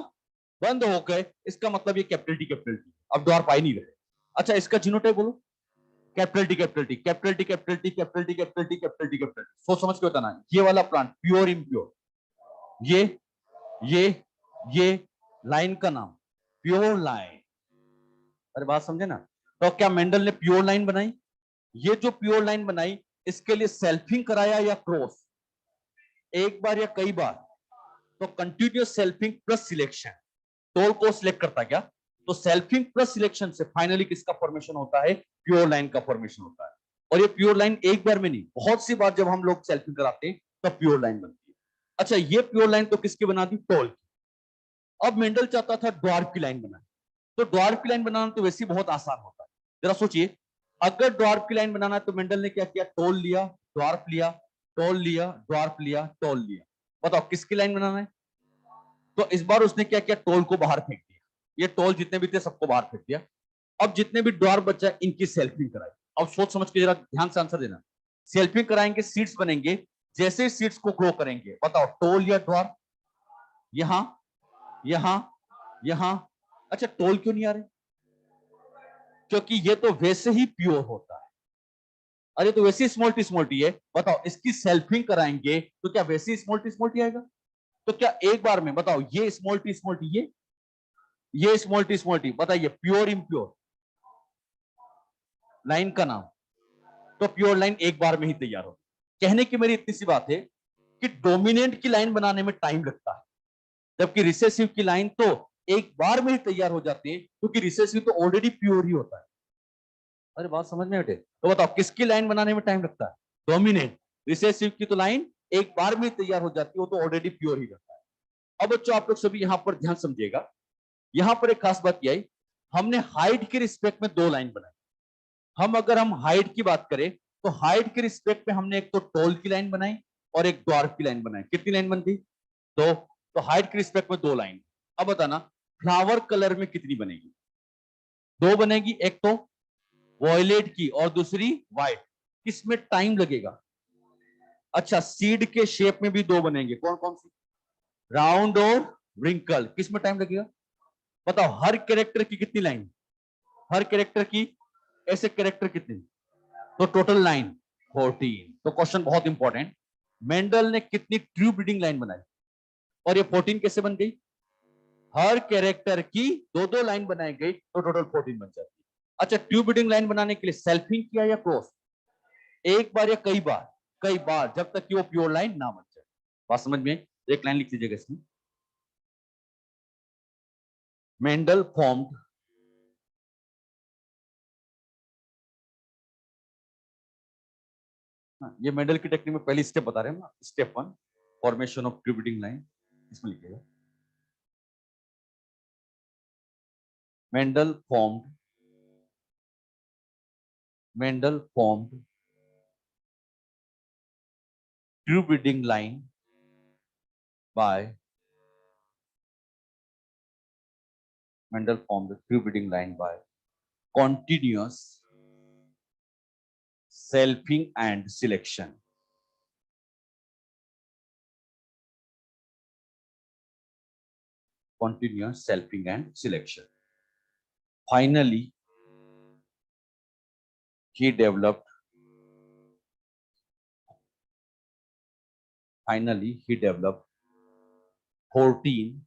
[SPEAKER 1] बंद हो गए, इसका मतलब ये कैपिटल टी कैपिटल टी, अब ड्वार्फ आ ही नहीं रहे। अच्छा इसका जीनोटाइप बोलो, capital T capital T capital T capital T capital T capital T capital T capital T. सोच समझ के बताना। ये वाला प्लांट प्योर इम्प्योर, ये ये ये लाइन का नाम प्योर लाइन। अरे बात समझे ना? तो क्या मेंडल ने प्योर लाइन बनाई? ये जो प्योर लाइन बनाई इसके लिए सेल्फिंग कराया या क्रॉस, एक बार या कई बार? तो continuous selfing plus selection, toll को सिलेक्ट करता क्या, तो सेल्फिंग प्लस सिलेक्शन से फाइनली किसका फॉर्मेशन होता है? प्योर लाइन का फॉर्मेशन होता है। और ये प्योर लाइन एक बार में नहीं, बहुत सी बार जब हम लोग सेल्फिंग कराते हैं तब प्योर लाइन बनती है। अच्छा ये प्योर लाइन तो किसकी बना दी? टोल की। अब मेंडल चाहता था ड्वार्फ की लाइन बनाए, तो ड्वार्फ की लाइन बनाना तो वैसे ही बहुत आसान होता है। जरा सोचिए, अगर ड्वार्फ की लाइन बनाना है तो मेंडल ने क्या किया? टोल लिया, ड्वार्फ लिया, टोल लिया, ड्वार्फ लिया, टोल लिया। बताओ किसकी लाइन बनाना है? तो इस बार उसने क्या किया? टोल को बाहर फेंक दिया, ये टोल जितने भी थे सबको बाहर फेंक दिया। अब जितने भी ड्वार्फ बचा इनकी सेल्फिंग कराई। अब सोच समझ के जरा ध्यान से आंसर देना। सेल्फिंग कराएंगे, सीड्स बनेंगे, जैसे सीड्स को ग्रो करेंगे बताओ टोल या ड्वार्फ? यहां यहां यहां। अच्छा टोल क्यों नहीं आ रहे? क्योंकि ये तो वैसे ही प्योर होता है। अरे तो वैसे ही स्मॉल टी है, बताओ इसकी सेल्फिंग कराएंगे तो क्या वैसे ही स्मॉल टी आएगा? तो क्या एक बार में बताओ ये स्मॉल टी ये स्मॉल टी बताइए प्योर इम्प्योर लाइन का नाम, तो प्योर लाइन एक बार में ही तैयार हो। कहने की मेरी इतनी सी बात है कि डोमिनेंट की लाइन बनाने में टाइम लगता है, जबकि रिसेसिव की लाइन तो एक बार में ही तैयार हो जाती है, क्योंकि रिसेसिव तो ऑलरेडी प्योर ही होता है। अरे बात समझ में बेटे? तो बताओ किसकी लाइन बनाने में टाइम लगता है? डोमिनेंट। रिसेसिव की तो लाइन एक बार में तैयार हो जाती है, वो तो ऑलरेडी प्योर ही रहता है। अब बच्चों आप लोग सभी यहां पर ध्यान समझिएगा, यहां पर एक खास बात यह है, हमने हाइट के रिस्पेक्ट में दो लाइन बनाई। अगर हम हाइट की बात करें तो हाइट के रिस्पेक्ट में हमने एक तो टॉल की लाइन बनाई और एक ड्वार्फ की लाइन बनाई। कितनी लाइन बनती? दो। तो हाइट के रिस्पेक्ट में दो लाइन। अब बताना फ्लावर कलर में कितनी बनेगी? दो बनेगी, एक तो वॉयलेट की और दूसरी व्हाइट। किसमें टाइम लगेगा? अच्छा सीड के शेप में भी दो बनेंगे, कौन कौन सी? राउंड और रिंकल। किसमें टाइम लगेगा? बताओ हर कैरेक्टर की कितनी लाइन? हर कैरेक्टर की ऐसे कैरेक्टर कितने? तो टोटल लाइन 14। तो क्वेश्चन बहुत इंपॉर्टेंट, मेंडल ने कितनी ट्रू ब्रीडिंग लाइन बनाई और ये 14 कैसे बन गई? हर कैरेक्टर की दो दो लाइन बनाई गई तो टोटल 14 बन जाती है। अच्छा ट्रू ब्रीडिंग लाइन बनाने के लिए सेल्फिंग किया या क्रॉस? एक बार या कई बार? कई बार, जब तक कि वो प्योर लाइन ना बन जाए। बात समझ में? एक लाइन लिख लीजिएगा इसमें, मेंडल फॉर्म्ड ये मेंडल की टेक्निक में पहली स्टेप बता रहे हैं ना, step 1 formation of true breeding line, इसमें लिखिएगा Mendel formed true breeding line by Mendel formed the true breeding line by continuous selfing and selection. Continuous selfing and selection. Finally, he developed 14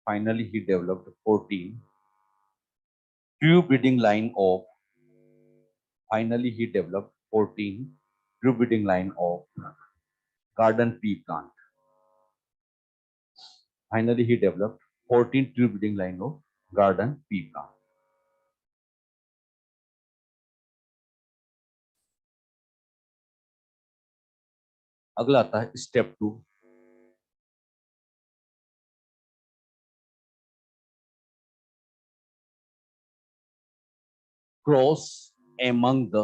[SPEAKER 1] finally he developed 14 true breeding line of finally he developed 14 true breeding line of garden pea plant. Finally he developed 14 true breeding line of garden pea plant. अगला आता है step 2. Cross among the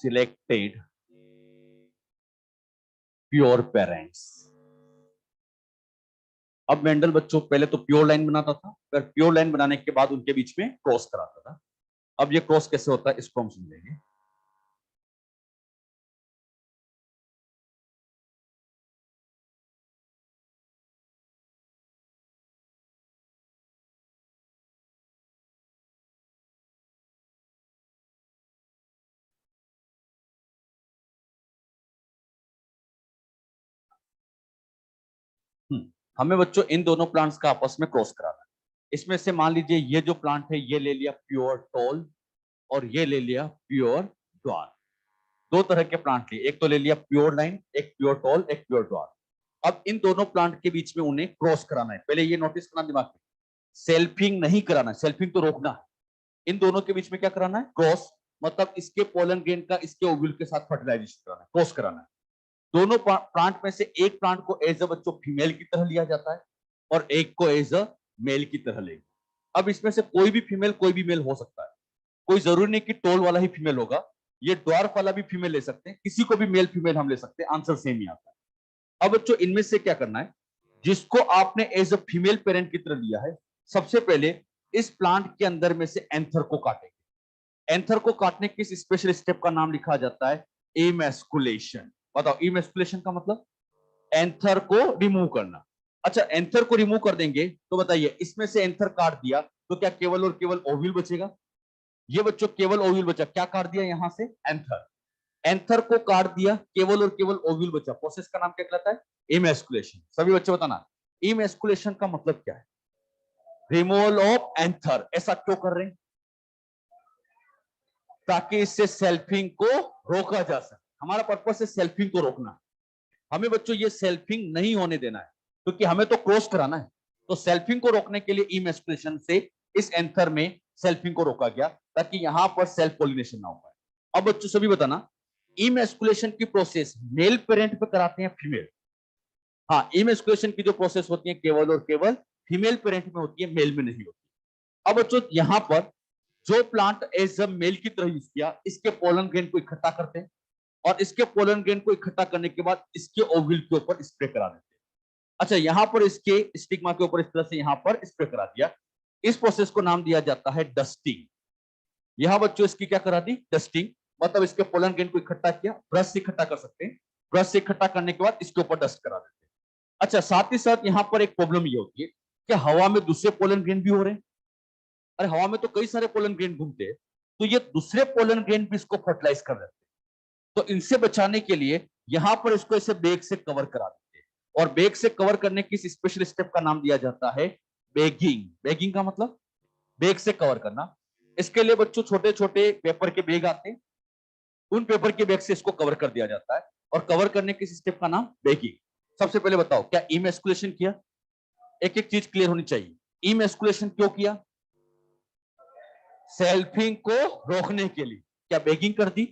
[SPEAKER 1] selected pure parents. अब Mendel बच्चों पहले तो pure line बनाता था, फिर प्योर लाइन बनाने के बाद उनके बीच में क्रॉस कराता था. अब ये क्रॉस कैसे होता है इसको हम समझेंगे. हमें बच्चों इन दोनों प्लांट्स का आपस में क्रॉस कराना है. इसमें से मान लीजिए ये जो प्लांट है ये ले लिया प्योर टॉल और ये ले लिया प्योर ड्वार्फ. दो तरह के प्लांट लिए, एक तो ले लिया प्योर लाइन, एक प्योर टॉल, एक प्योर ड्वार्फ. अब इन दोनों प्लांट के बीच में उन्हें क्रॉस कराना है. पहले ये नोटिस करना दिमाग में, सेल्फिंग नहीं कराना है, सेल्फिंग तो रोकना है. इन दोनों के बीच में क्या कराना है, क्रॉस. मतलब इसके पोलन ग्रेन का इसके ओव्यूल के साथ फर्टिलाइजेशन कराना है, क्रॉस कराना है. दोनों प्लांट में से एक प्लांट को एज अ बच्चों फीमेल की तरह लिया जाता है और एक को एज अ मेल की तरह लेंगे. अब इसमें से कोई भी फीमेल कोई भी मेल हो सकता है. कोई जरूरी नहीं कि टोल वाला ही फीमेल होगा, ये ड्वार्फ वाला भी फीमेल ले सकते हैं, किसी को भी मेल फीमेल हम ले सकते हैं, आंसर सेम ही आता है. अब बच्चों इनमें से क्या करना है, जिसको आपने एज अ फीमेल पेरेंट की तरह लिया है, सबसे पहले इस प्लांट के अंदर में से एंथर को काटेंगे. एंथर को काटने के इस स्पेशल स्टेप का नाम लिखा जाता है इमैस्कुलेशन. बताओ इमैस्कुलेशन का मतलब एंथर को रिमूव करना. अच्छा एंथर को रिमूव कर देंगे तो बताइए इसमें से एंथर काट दिया तो क्या केवल और केवल ओव्यूल बचेगा. ये बच्चों केवल ओव्यूल बचा. क्या काट दिया यहां से, एंथर. एंथर को काट दिया, केवल और केवल ओव्यूल बचा. प्रोसेस का नाम क्या कहलाता है, इमैस्कुलेशन. सभी बच्चे बताना इमैस्कुलेशन का मतलब क्या है. Removal of anther. ऐसा क्यों कर रहे हैं, ताकि इससे सेल्फिंग को रोका जा सके. हमारा पर्पस है सेल्फिंग को रोकना. हमें बच्चों ये सेल्फिंग नहीं होने देना है, क्योंकि हमें तो क्रॉस कराना है. तो सेल्फिंग को रोकने के लिए इमैस्कुलेशन से इस एंथर में सेल्फिंग को रोका गया, ताकि यहां पर सेल्फ पोलिनेशन ना हो पाए. अब बच्चों सभी बताना इमैस्कुलेशन की प्रोसेस मेल पेरेंट पे कराते हैं फीमेल. हाँ इमैस्कुलेशन की जो प्रोसेस होती है केवल और केवल फीमेल पेरेंट में होती है, मेल में नहीं होती. अब बच्चों यहां पर जो प्लांट एज अ मेल की तरह यूज किया, इसके पोलन ग्रेन को इकट्ठा करते हैं और इसके पोलन ग्रेन को इकट्ठा करने के बाद इसके ओव्यूल के ऊपर स्प्रे करा देते हैं. अच्छा यहां पर इसके स्टिग्मा के ऊपर इस तरह से यहां पर स्प्रे करा दिया. इस प्रोसेस को नाम दिया जाता है डस्टिंग. यहां बच्चों इसकी क्या करा दी, डस्टिंग. मतलब इसके पोलन ग्रेन को इकट्ठा किया, ब्रश से इकट्ठा कर सकते हैं, ब्रश से इकट्ठा करने के बाद इसके ऊपर डस्ट करा देते हैं. अच्छा साथ ही साथ यहां पर एक प्रॉब्लम ये होती है कि हवा में दूसरे पोलन ग्रेन भी हो रहे हैं. अरे हवा में तो कई सारे पोलन ग्रेन घूमते हैं, तो ये दूसरे पोलन ग्रेन भी इसको फर्टिलाइज कर देते हैं. तो इनसे बचाने के लिए यहां पर इसको ऐसे बेग से कवर करा देते हैं. और बेग से कवर करने की इस स्पेशल स्टेप का नाम दिया जाता है बेगिंग. बेगिंग का मतलब बेग से कवर करना. इसके लिए बच्चों छोटे छोटे पेपर के बेग आते हैं, उन पेपर के बेग से इसको कवर कर दिया जाता है. और कवर करने की स्टेप का नाम बेगिंग. सबसे पहले बताओ क्या इमैस्कुलेशन किया, एक एक चीज क्लियर होनी चाहिए. इमैस्कुलेशन क्यों किया, सेल्फिंग को रोकने के लिए. क्या बेगिंग कर दी,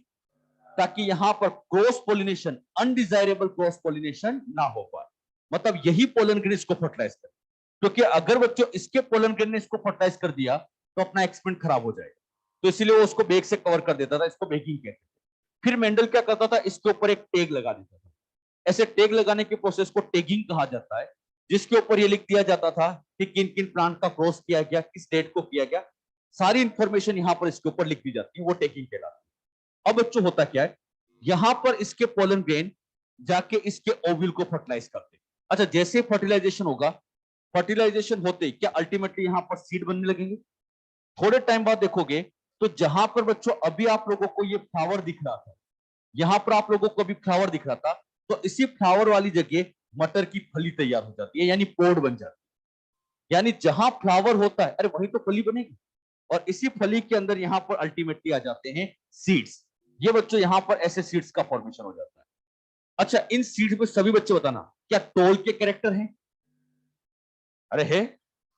[SPEAKER 1] ताकि यहां पर cross pollination, undesirable cross pollination ना हो पाए. मतलब यही पोलन ग्रेन इसको फर्टिलाइज कर. क्योंकि अगर बच्चों इसके पोलन ग्रेन ने इसको फर्टिलाइज कर दिया तो अपना एक्सपेरिमेंट खराब हो जाएगा. तो इसीलिए वो उसको बेग से कवर कर देता था, इसको बेगिंग कहते थे. फिर मेंडल क्या करता था, इसके ऊपर एक टैग लगा देता था. ऐसे टैग लगाने के प्रोसेस को टैगिंग कहा जाता है, जिसके ऊपर ये लिख दिया जाता था कि किन किन प्लांट का क्रॉस किया गया, किस डेट को किया गया. सारी इंफॉर्मेशन यहां पर इसके ऊपर लिख दी जाती है, वो टैगिंग कहलाती है. अब बच्चों होता क्या है, यहां पर इसके पोलन ग्रेन जाके इसके ओव्यूल को फर्टिलाइज करते हैं. अच्छा जैसे फर्टिलाइजेशन होगा, फर्टिलाइजेशन होते ही क्या अल्टीमेटली यहां पर सीड बनने लगेंगे. थोड़े टाइम बाद देखोगे तो जहां पर बच्चों अभी आप लोगों को ये फ्लावर दिख रहा था, यहां पर आप लोगों को अभी फ्लावर दिख रहा था, तो इसी फ्लावर वाली जगह मटर की फली तैयार हो जाती है, यानी पोड बन जाती है। यानी जहां फ्लावर होता है, अरे वहीं तो फली बनेगी, और इसी फली के अंदर यहां पर अल्टीमेटली आ जाते हैं सीड्स। ये बच्चों यहां पर ऐसे सीड्स का फॉर्मेशन हो जाता है। अच्छा, इन सीड्स में सभी बच्चे बताना, क्या टोल के कैरेक्टर हैं? अरे है।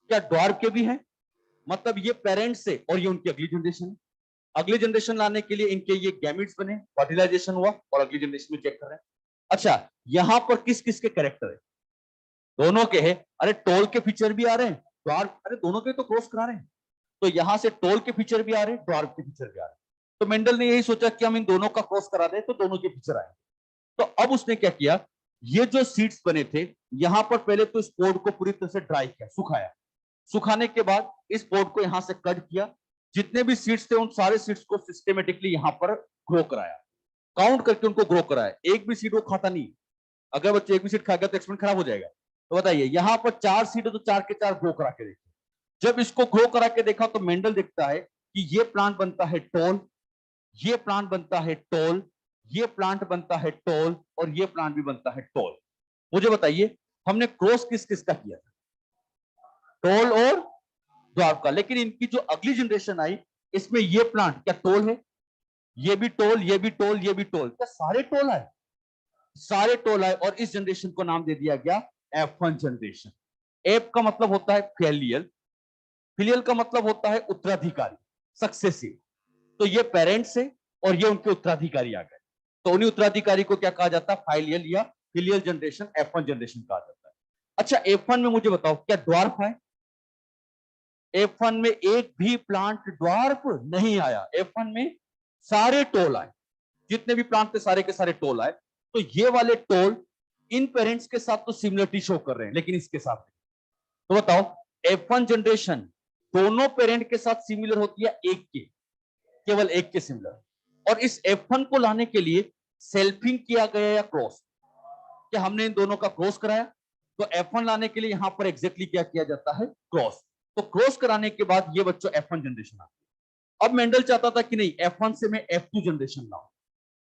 [SPEAKER 1] क्या ड्वार्फ के भी हैं? मतलब ये पेरेंट्स से और ये उनकी अगली जनरेशन है। अगली जनरेशन लाने के लिए इनके ये गैमिट्स बने, फर्टिलाइजेशन हुआ और अगली जनरेशन में चेक कर रहे हैं। अच्छा, यहां पर किस किस के कैरेक्टर है? दोनों के हैं। अरे टोल के फीचर भी आ रहे हैं, ड्वार्फ, अरे दोनों के तो क्रॉस करा रहे हैं। तो यहां से टोल के फीचर भी आ रहे हैं, ड्वार्फ के फीचर भी आ रहे हैं। तो मेंडल ने यही सोचा कि हम इन दोनों का क्रॉस करा दें तो दोनों के फीचर आए। तो अब उसने क्या किया, ये जो सीड्स बने थे, यहां पर पहले तो इस पोड को पूरी तरह से ड्राई किया, सुखाया। सुखाने के बाद इस पोड को यहां से कट किया, जितने भी सीड्स थे उन सारे सीड्स को सिस्टमेटिकली यहां पर ग्रो कराया, काउंट करके उनको ग्रो कराया। एक भी सीड वो खाता नहीं, अगर बच्चे एक भी सीड खा गया तो एक्सपेरिमेंट खराब हो जाएगा। तो बताइए, यहां पर 4 सीड है तो 4 के 4 ग्रो करा के देखे। जब इसको ग्रो करा के देखा तो मेंडल देखता है कि ये प्लांट बनता है टोल, ये प्लांट बनता है टोल, ये प्लांट बनता है टोल, और ये प्लांट भी बनता है टोल। मुझे बताइए, हमने क्रॉस किस किस का किया था? टोल और ड्वार्फ का। लेकिन इनकी जो अगली जनरेशन आई, इसमें ये प्लांट क्या टोल है? ये भी टोल, ये भी टोल, ये भी टोल, क्या सारे टोल आए? सारे टोल आए, और इस जनरेशन को नाम दे दिया गया F1 जनरेशन। एफ का मतलब होता है फैलियल, फिलियल का मतलब होता है उत्तराधिकारी, सक्सेसिव। तो ये पेरेंट्स है और ये उनके उत्तराधिकारी आ गए, तो उन्हीं उत्तराधिकारी को क्या कहा जाता है? फाइलियल या फिलियल जनरेशन, F1 जनरेशन कहा जाता है। अच्छा, F1 में मुझे बताओ, क्या ड्वार्फ है? F1 में एक भी प्लांट ड्वार्फ नहीं आया। F1 में सारे टोल आए, जितने भी प्लांट थे सारे के सारे टोल आए। तो ये वाले टोल इन पेरेंट्स के साथ तो सिमिलरिटी शो कर रहे हैं, लेकिन इसके साथ नहीं। तो बताओ, F1 जनरेशन दोनों पेरेंट के साथ सिमिलर होती है, एक के, केवल एक के सिमिलर। और इस F1 को लाने के लिए सेल्फिंग किया गया या क्रॉस? क्या हमने इन दोनों का क्रॉस कराया? तो F1 लाने के लिए यहां पर एग्जैक्टली क्या किया जाता है? क्रॉस। तो क्रॉस कराने के बाद ये बच्चों F1 जनरेशन आती है। अब मेंडल चाहता था कि नहीं, F1 से मैं F2 जनरेशन लाऊं।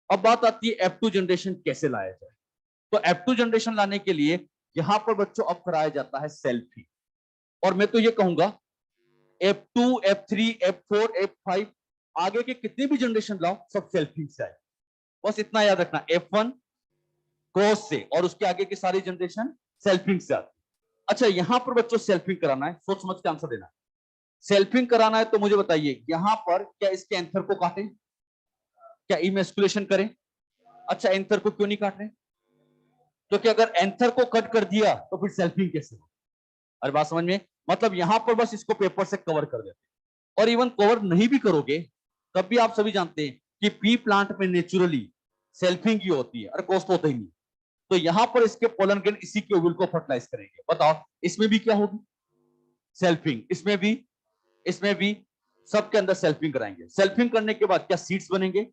[SPEAKER 1] अब बात आती है F2 जनरेशन कैसे लाया जाए। तो F2 जनरेशन लाने के लिए यहां पर बच्चों अब कराया जाता है सेल्फी। और मैं तो ये कहूंगा F2, F3, F4, F5 आगे के कितने भी जनरेशन लाओ, सब सेल्फिंग से आए। बस इतना याद रखना, F1 क्रॉस से और उसके आगे की सारी जनरेशन सेल्फिंग से आती। अच्छा, यहां पर बच्चों सेल्फिंग कराना है, सोच समझ के आंसर देना है। सेल्फिंग कराना है तो मुझे बताइए, यहां पर क्या इसके एंथर को काटें? क्या इमेस्कुलेशन करें? अच्छा, एंथर को क्यों नहीं काट रहे? क्योंकि अगर एंथर को कट कर दिया तो फिर सेल्फिंग कैसे हो? अरे बात समझ में? मतलब यहां पर बस इसको पेपर से कवर कर देते, और इवन कवर नहीं भी करोगे तब भी आप सभी जानते हैं कि पी प्लांट में नेचुरली सेल्फिंग ही होती है, अरे कोस्ट होता ही नहीं। तो यहां पर इसके पोलन ग्रेन इसी के ओव्यूल को फर्टिलाइज करेंगे। बताओ, इसमें भी क्या होगी? सेल्फिंग। इसमें भी, इसमें भी, सबके अंदर सेल्फिंग कराएंगे। सेल्फिंग करने के बाद क्या सीड्स बनेंगे,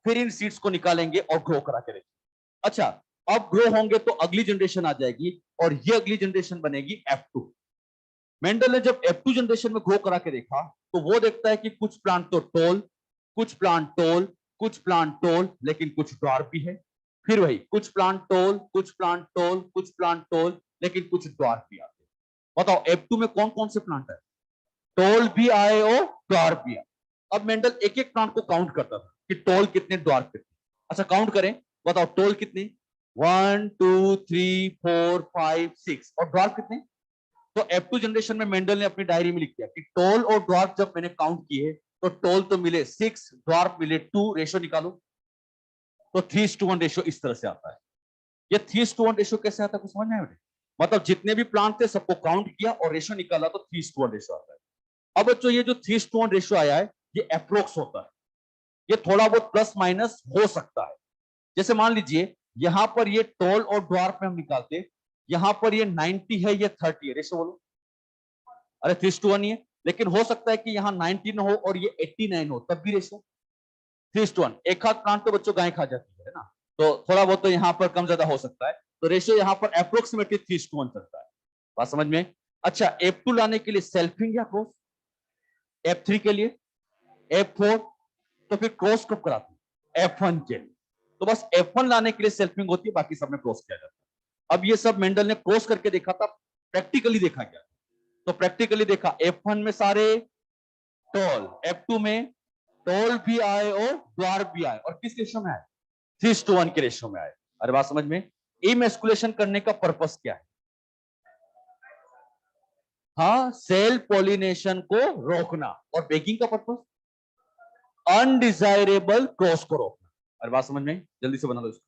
[SPEAKER 1] फिर इन सीड्स को निकालेंगे और ग्रो करा के रखेंगे। अच्छा, अब ग्रो होंगे तो अगली जनरेशन आ जाएगी, और ये अगली जनरेशन बनेगी F2। मेंडल ने जब F2 जनरेशन में ग्रो करा के देखा तो वो देखता है कि कुछ प्लांट तो टोल, कुछ प्लांट टोल, कुछ प्लांट टोल, लेकिन कुछ ड्वार्फ भी है। फिर वही, कुछ प्लांट टोल, कुछ प्लांट टोल, कुछ प्लांट टोल, लेकिन कुछ ड्वार्फ भी आते। बताओ, F2 में कौन कौन से प्लांट है? टोल भी आए और ड्वार्फ भी आए। अब मेंडल एक एक प्लांट को काउंट करता था कि टोल कितने, ड्वार्फ कितने। अच्छा, काउंट करें, बताओ टोल कितने? 1 2 3 4 5 6, और ड्वार्फ कितने? तो F2 जनरेशन में मेंडल ने अपनी डायरी में लिख दिया कि टोल और ड्वार्फ जब मैंने काउंट किए तो टोल तो मिले 6, ड्वार्फ मिले 2, रेशो निकालो। तो 3:1 रेशो इस तरह से आता है। ये 3:1 रेशो कैसे आता है, कुछ समझ में आया? मतलब जितने भी प्लांट थे सबको काउंट किया और रेशो निकाला तो 3:1 रेशो आता है। अब बच्चों, ये जो 3:1 रेशो आया है, ये अप्रोक्स होता है, ये थोड़ा बहुत प्लस माइनस हो सकता है। जैसे मान लीजिए, यहां पर ये टोल और ड्वार्फ में हम निकालते, यहां पर ये 90 है, ये 30 है, रेशो बोलो। अरे 3:1 ही है, लेकिन हो सकता है कि यहाँ 19 हो और ये 89 हो, तब भी रेशो 3:1। एक हाथ प्लांट तो बच्चों गाय खा जाती है ना, तो थोड़ा बहुत तो यहाँ पर कम ज्यादा हो सकता है। तो रेशियो यहाँ पर अप्रोक्सीमेटली 3:1 चलता है। बात समझ में? अच्छा, F2 लाने के लिए सेल्फिंग या क्रॉस? F3 के लिए? F4? तो फिर क्रॉस कब कराते हैं? F1 के लिए। तो बस F1 लाने के लिए सेल्फिंग होती है, बाकी सब में क्रॉस किया जाता है। अब ये सब मेंडल ने क्रॉस करके देखा था, प्रैक्टिकली देखा गया। तो प्रैक्टिकली देखा, F1 में सारे टॉल, F2 में टॉल भी आए और ड्वार्फ भी आए, और किस रेशियो में आए? 3:1 के रेशियो में आए। अरे बात समझ में? इमेस्कुलेशन करने का पर्पस क्या है? हाँ, सेल पॉलिनेशन को रोकना। और बेकिंग का पर्पस अनडिजायरेबल क्रॉस को रोकना। अरे बात समझ में? जल्दी से बना दो इसको।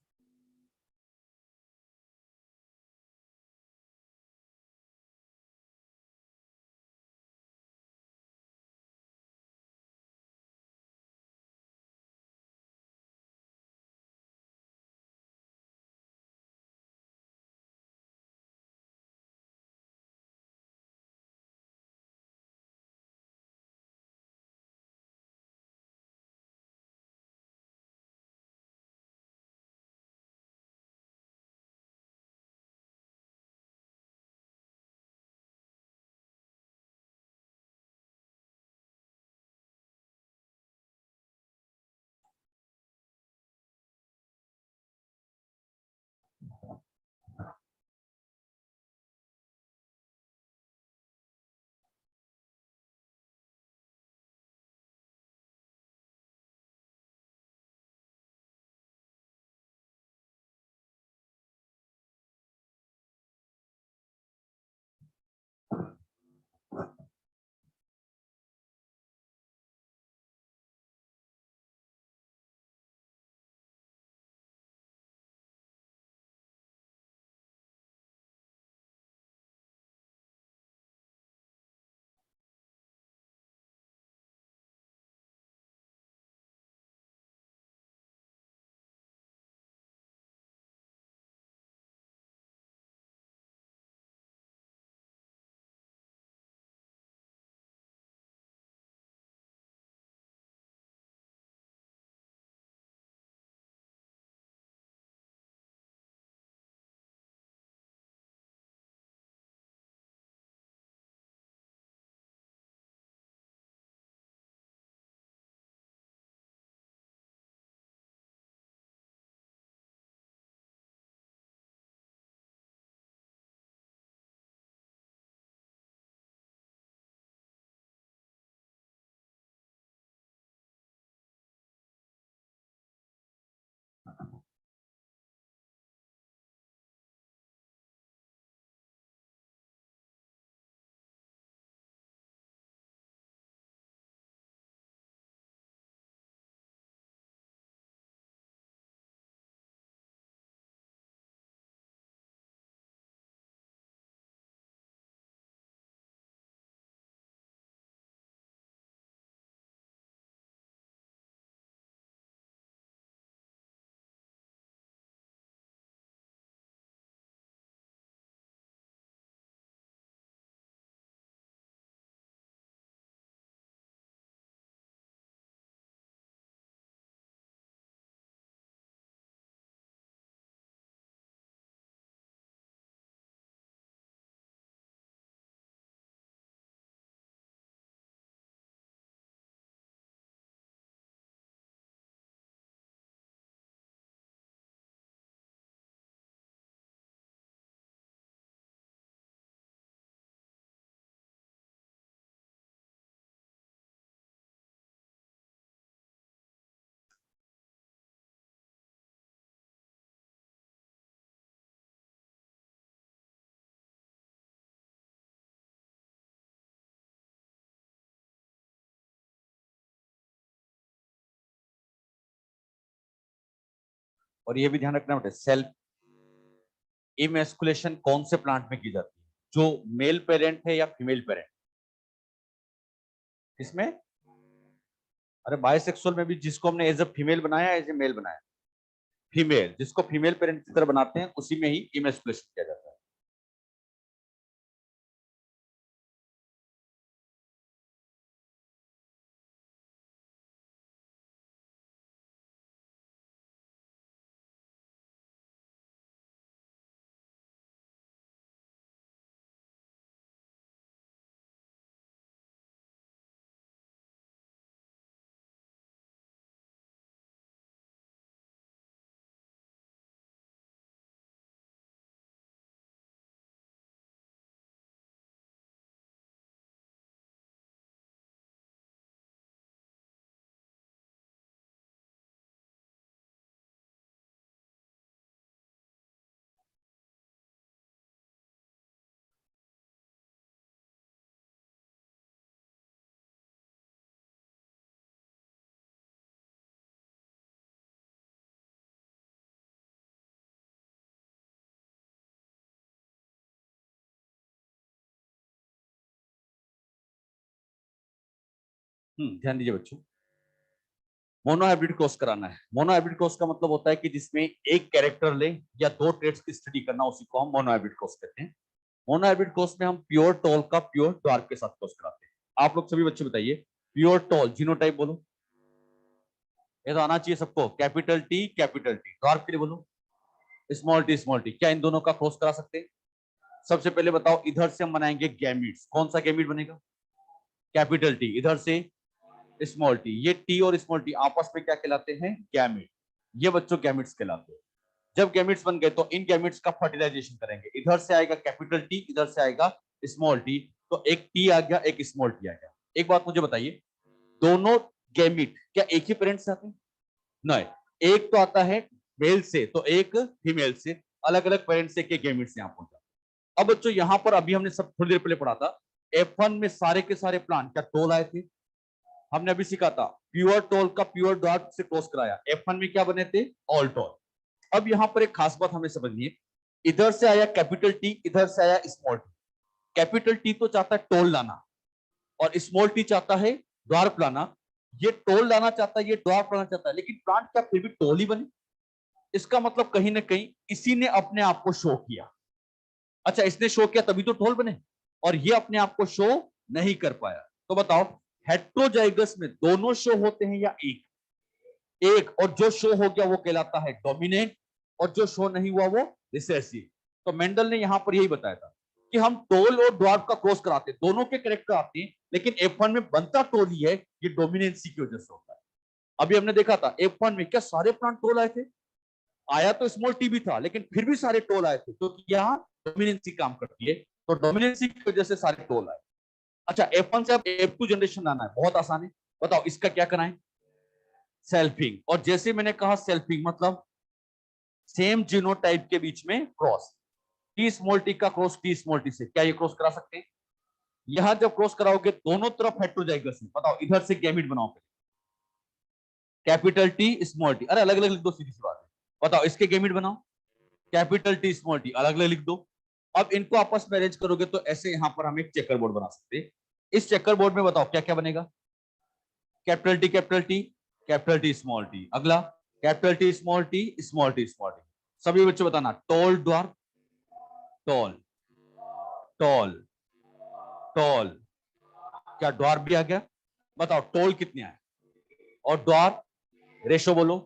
[SPEAKER 1] और ये भी ध्यान रखना बेटा, सेल्फ इमेस्कुलेशन कौन से प्लांट में की जाती है? जो मेल पेरेंट है या फीमेल पेरेंट? किसमें? अरे बायसेक्सुअल में भी जिसको हमने एज ए फीमेल बनाया, एज ए मेल बनाया? फीमेल, जिसको फीमेल पेरेंट की तरह बनाते हैं उसी में ही इमेस्कुलेशन किया जाता है। ध्यान दीजिए बच्चों, मोनोहाइब्रिड क्रॉस कराना है। मोनोहाइब्रिड क्रॉस का मतलब होता है कि जिसमें एक कैरेक्टर ले या दो ट्रेड्स की स्टडी करना, उसी को हम मोनोहाइब्रिड क्रॉस कहते हैं। मोनोहाइब्रिड क्रॉस में हम प्योर टॉल का प्योर डार्क के साथ क्रॉस कराते हैं। आप लोग सभी बच्चे बताइए, प्योर टॉल जीनोटाइप बोलो, ये तो आना चाहिए सबको, capital T capital T. Dark के लिए बोलो स्मॉल टी। क्या इन दोनों का क्रॉस करा सकते हैं? सबसे पहले बताओ, इधर से हम बनाएंगे गैमीट्स, कौन सा गैमीट बनेगा? Capital T. इधर से स्मॉल टी, ये टी और स्मॉल टी आपस में क्या कहलाते हैं? गैमीट। ये बच्चों गैमीट्स कहलाते हैं। जब गैमीट्स बन गए तो इन गैमीट्स का फर्टिलाइजेशन करेंगे। इधर से आएगा कैपिटल टी, इधर से आएगा स्मॉल टी, तो एक टी आ गया, एक स्मॉल टी आ गया। एक बात मुझे बताइए, दोनों गैमीट क्या एक ही पेरेंट से आते हैं? नहीं, एक तो आता है मेल से तो एक फीमेल से, अलग अलग पेरेंट से के गैमीट्स यहाँ पहुंचा। अब बच्चों यहाँ पर अभी हमने सब थोड़ी देर पहले पढ़ा था, F1 में सारे के सारे प्लांट क्या टोल आए थे? हमने अभी सीखा था प्योर टोल का प्योर डॉट से क्रॉस कराया, F1 में क्या बने थे? All toll. अब यहाँ पर एक खास बात हमें समझनी है, इधर से आया कैपिटल टी, इधर से आया स्मॉल टी। कैपिटल टी तो चाहता है टोल लाना और स्मॉल टी चाहता है ड्वार्फ लाना। ये टोल लाना चाहता है, ये ड्वार्फ लाना चाहता है, लेकिन प्लांट क्या फिर भी टोल ही बने? इसका मतलब कहीं ना कहीं इसी ने अपने आप को शो किया। अच्छा, इसने शो किया तभी तो टोल बने, और ये अपने आप को शो नहीं कर पाया। तो बताओ, हेट्रोजाइगस में दोनों शो होते हैं या एक? एक, और जो शो हो गया वो कहलाता है डोमिनेंट, और जो शो नहीं हुआ वो रिसेसिव। तो मेंडल ने यहां पर यही बताया था कि हम टोल और ड्वार्फ का क्रॉस कराते हैं, दोनों के करेक्टर आते हैं, लेकिन F1 में बनता टोल ही है, ये डोमिनेंसी की वजह से होता है। अभी हमने देखा था F1 में क्या सारे प्लांट टोल आए थे? आया तो स्मॉल टी भी था, लेकिन फिर भी सारे टोल आए थे, तो यहाँ डोमिनेंसी काम करती है, तो डोमिनेंसी की वजह से सारे टोल आए। अच्छा, F1 से अब F2 जनरेशन लाना है, बहुत आसान है। बताओ इसका क्या कराएं? सेल्फिंग। और जैसे मैंने कहा सेल्फिंग मतलब सेम जीनोटाइप के बीच में क्रॉस। टी स्मॉल टी का क्रॉस टी स्मॉल टी से, क्या ये क्रॉस करा सकते हैं? यहां जब क्रॉस कराओगे दोनों तरफ हेट्रोजाइगस है। बताओ इधर से गैमीट बनाओ, कैपिटल टी स्मॉल टी, अरे अलग अलग लिख दो, सीधी सी बात है। बताओ इसके गैमीट बनाओ, कैपिटल टी स्मॉल टी, अलग अलग लिख दो। अब इनको आपस में अरेंज करोगे तो ऐसे यहां पर हम एक चेकर बोर्ड बना सकते हैं। इस चेकर बोर्ड में बताओ क्या क्या बनेगा? Capital T capital T, capital T small T. अगला capital T small T small T small T. सभी बच्चे बताना, tall dwarf, tall tall tall. क्या ड्वार्फ भी आ गया? बताओ टॉल कितने आए और ड्वार्फ? रेशो बोलो,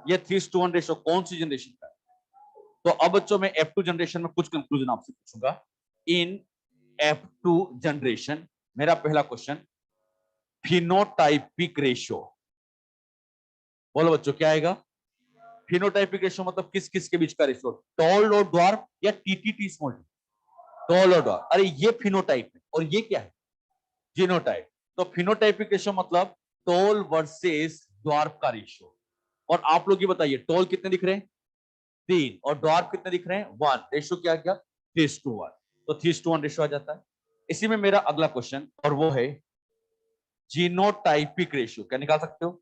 [SPEAKER 1] ये 3:1 रेशो कौन सी जनरेशन का है? तो अब बच्चों में F2 जनरेशन में कुछ कंक्लूजन आपसे पूछूंगा। इन F2 जनरेशन, मेरा पहला क्वेश्चन, फिनोटाइपिक रेशियो बोलो बच्चों क्या आएगा? फिनोटाइपिक रेशियो मतलब किस किस के बीच का रेशियो? टॉल और ड्वार्फ या टीटी स्मॉल टी? टॉल और ड्वार्फ। अरे ये फिनोटाइप है और ये क्या है? जीनोटाइप। तो फिनोटाइपिक रेशियो मतलब टॉल वर्सेस ड्वार्फ का रेशियो। और आप लोग ये बताइए, टॉल कितने दिख रहे हैं? 3, और ड्वार्फ कितने दिख रहे हैं? 1। रेशियो क्या गया? 3:1। तो 3:1 रेशियो आ जाता है। इसी में मेरा अगला क्वेश्चन, और वो है जीनोटाइपिक रेशियो। क्या निकाल सकते हो?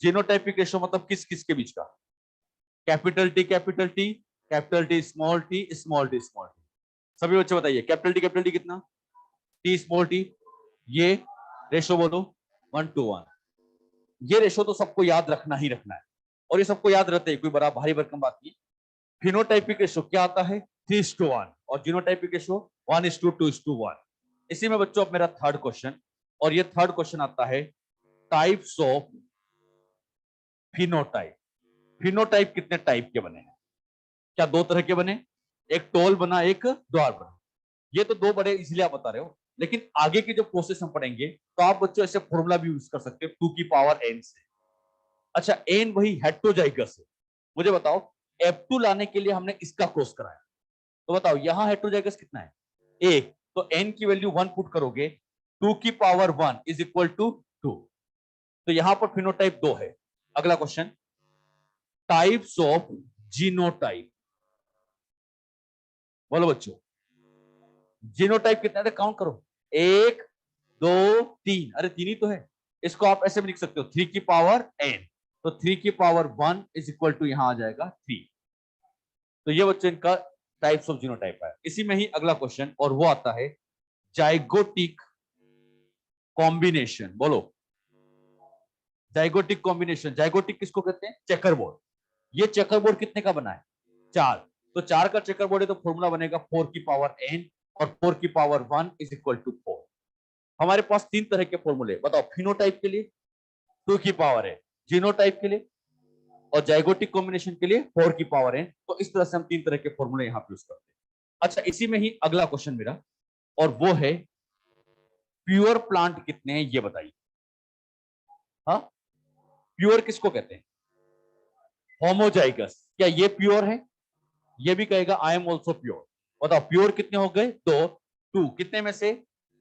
[SPEAKER 1] जीनोटाइपिक रेशियो मतलब किस किस के बीच का? Capital T capital T, capital T small T small T small T. सभी बच्चे बताइए, कैपिटल टी कितना, टी स्मॉल टी, ये रेशियो बोलो 1:1। ये रेशियो तो सबको याद रखना ही रखना है, और ये सबको याद रहते हैं, कोई बड़ा भारी भरकम बात नहीं। फिनोटाइपिक रेशियो क्या आता है? 3:1, और जीनोटाइपिक रेशियो 1:2:1। इसी में बच्चों अब मेरा थर्ड क्वेश्चन, और ये थर्ड क्वेश्चन आता है टाइप्स ऑफ फिनोटाइप। फिनोटाइप कितने टाइप के बने हैं? क्या दो तरह के बने? एक टोल बना, एक ड्वार्फ बना। ये तो दो बड़े इसलिए आप बता रहे हो, लेकिन आगे की जो प्रोसेस हम पढ़ेंगे तो आप बच्चों ऐसे फॉर्मूला भी यूज कर सकते हो 2 की पावर n से। अच्छा, n वही हेट्रोजाइगस है। मुझे बताओ, F2 लाने के लिए हमने इसका क्रॉस कराया, तो बताओ यहां हेट्रोजाइगस कितना है? 1। तो n की वैल्यू 1 पुट करोगे, 2 की पावर 1 इज इक्वल टू 2। तो यहां पर फिनोटाइप 2 है। अगला क्वेश्चन, टाइप्स ऑफ जीनोटाइप बोलो बच्चों। जीनोटाइप कितने? अरे काउंट करो, 1 2 3, अरे 3 ही तो है। इसको आप ऐसे भी लिख सकते हो 3 की पावर n, तो 3 की पावर 1 इज इक्वल टू यहां आ जाएगा 3। तो ये बच्चों इनका टाइप्स ऑफ जीनोटाइप है। इसी में ही अगला क्वेश्चन, और वो आता है जाइगोटिक कॉम्बिनेशन, बोलो जाइगोटिक कॉम्बिनेशन। जाइगोटिक किसको कहते हैं? Checker board. ये चेकर बोर्ड कितने का बना है? 4। तो 4 का चेकर बोर्ड है तो फॉर्मूला बनेगा 4 की पावर n और 4 की पावर 1 इज इक्वल टू 4। हमारे पास 3 तरह के फॉर्मूले, बताओ फिनोटाइप के लिए 2 की पावर है, जीनोटाइप के लिए और जाइगोटिक कॉम्बिनेशन के लिए 4 की पावर n। तो इस तरह से हम 3 तरह के फॉर्मूले यहां पे यूज करते हैं। अच्छा, इसी में ही अगला क्वेश्चन मेरा, और वो है प्योर प्लांट कितने हैं ये बताइए। हाँ, प्योर किसको कहते हैं? होमोजाइगस। क्या ये प्योर है? ये भी कहेगा आई एम ऑल्सो प्योर। बताओ प्योर कितने हो गए? 2। 2 कितने में से?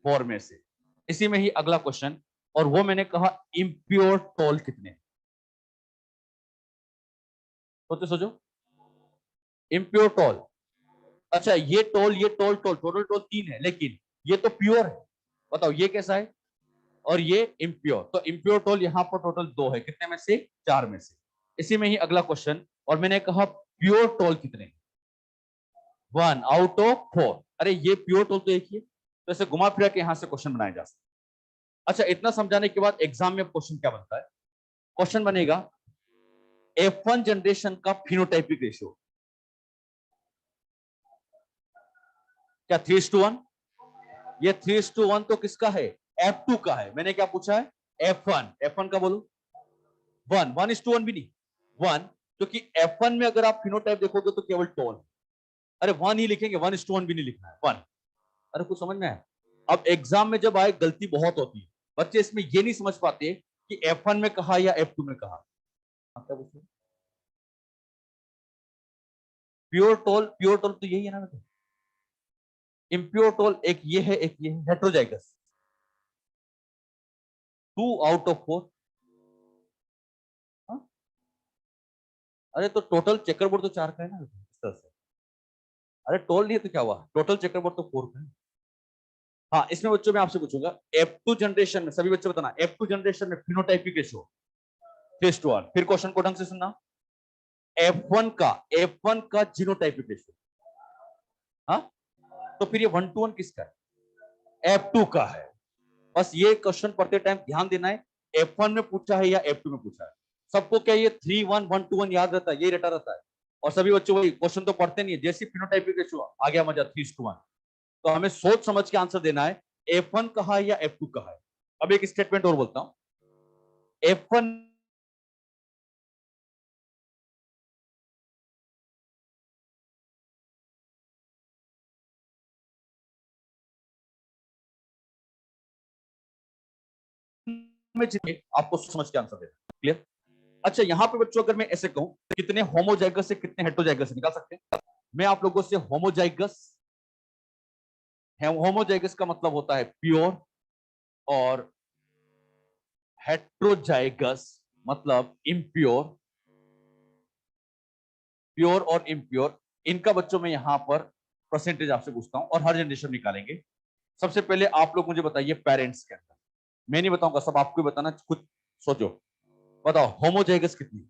[SPEAKER 1] 4 में से। इसी में ही अगला क्वेश्चन, और वो मैंने कहा इम्प्योर टोल कितने? सोचो सोचो, इम्प्योर टोल। अच्छा, ये टोल टोटल टोल 3 है, लेकिन ये तो प्योर है। बताओ ये कैसा है? और ये इम्प्योर। तो इम्प्योर टोल यहां पर टोटल 2 है, कितने में से? 4 में से। इसी में ही अगला क्वेश्चन, और मैंने कहा प्योर टोल कितने? 1 आउट ऑफ 4। अरे ये प्योर टोल तो एक ही है, तो ऐसे घुमा फिरा के यहां से क्वेश्चन बनाया जा सकता है। अच्छा, इतना समझाने के बाद एग्जाम में क्वेश्चन क्या बनता है? क्वेश्चन बनेगा F1 जनरेशन का फिनोटाइपिक रेशियो क्या 3:1? ये 3:1 तो किसका है? F2 का है। मैंने क्या पूछा है? F1 का बोलो 1। 1:1 भी नहीं, 1, क्योंकि F1 में अगर आप फिनोटाइप देखोगे तो केवल टोल। अरे 1 ही लिखेंगे, 1:1 भी नहीं लिखना है, 1। अरे कुछ समझ में आया? अब एग्जाम में जब आए गलती बहुत होती है, बच्चे इसमें ये नहीं समझ पाते कि F1 में कहा या F2 में कहा। क्या पूछ रहे? प्योर टोल तो यही है ना। इम्प्योर टोल एक ये है, एक ये है, हेट्रोजाइगस। 2 out of 4। अरे तो टोटल चेकरबोर्ड तो 4 का है ना, इस तरह से। अरे टोल नहीं है तो क्या हुआ, टोटल चेकरबोर्ड तो 4 का है। हाँ, इसमें बच्चों मैं आपसे पूछूंगा F2 जनरेशन में, सभी बच्चे बताना, F2 जनरेशन में फिनोटाइपिक रेशियो 3:1। फिर क्वेश्चन को ढंग से सुनना, F1 का जीनोटाइपिक रेशियो। हाँ, तो फिर ये 1:1 किसका है? F2 का है। बस ये क्वेश्चन पढ़ते टाइम ध्यान देना है, F1 में पूछा है या F2 में पूछा है। सबको क्या ये 3:1 1:1 याद रहता है? यही रटा रहता है। और सभी बच्चों वही क्वेश्चन तो पढ़ते नहीं है, जैसी फिनोटाइपिक रेशियो आ गया मजा 3:1। तो हमें सोच समझ के आंसर देना है, F1 कहा है या F2 कहा है। अब एक स्टेटमेंट और बोलता हूं, F1 में जितने आपको समझ के आंसर देना। क्लियर? अच्छा, यहां पे बच्चों अगर मैं ऐसे कहूं, कितने होमोजाइगस से कितने हेट्रोजाइगस से निकाल सकते हैं? मैं आप लोगों से होमोजाइगस का मतलब होता है प्योर, और हेट्रोजाइगस मतलब इम्प्योर। प्योर और इम्प्योर, इनका बच्चों में यहां पर परसेंटेज आपसे पूछता हूं और हर जनरेशन निकालेंगे। सबसे पहले आप लोग मुझे बताइए पेरेंट्स के अंदर, मैं नहीं बताऊंगा, सब आपको बताना, खुद सोचो। बताओ होमोजाइगस कितनी?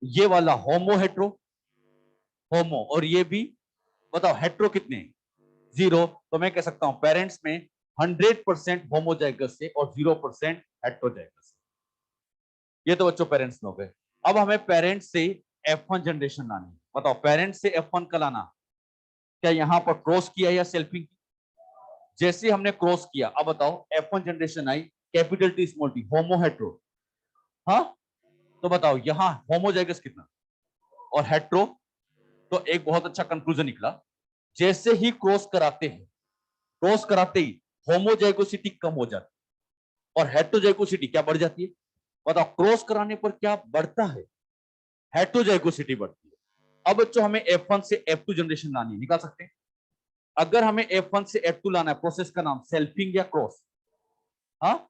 [SPEAKER 1] ये वाला होमो हेट्रो, होमो, और ये भी बताओ हेट्रो कितने? 0। तो मैं कह सकता हूं पेरेंट्स में 100% होमोजाइगस से और 0% हेट्रोजाइगस से। ये तो बच्चों पेरेंट्स में हो गए। अब हमें पेरेंट्स से F1 जनरेशन लानी है। बताओ पेरेंट्स से F1 का लाना, क्या यहां पर क्रॉस किया या सेल्फिंग? जैसे हमने क्रॉस किया, अब बताओ F1 जनरेशन आई, कैपिटल टी स्मॉल टी, होमो हेट्रो। हाँ, तो बताओ यहां होमोजाइगस कितना और हेट्रो? तो एक बहुत अच्छा कंक्लूजन निकला, जैसे ही क्रॉस कराते हैं, क्रॉस कराते ही होमोजाइगोसिटी कम हो जाती है और हेट्रोजाइगोसिटी क्या बढ़ जाती है? बताओ क्रॉस कराने पर क्या बढ़ता है? हेट्रोजाइगोसिटी बढ़ती है। अब बच्चों हमें F1 से F2 जनरेशन लानी, निकाल सकते हैं। अगर हमें F1 से F2 लाना है, प्रोसेस का नाम सेल्फिंग या क्रॉस? हाँ,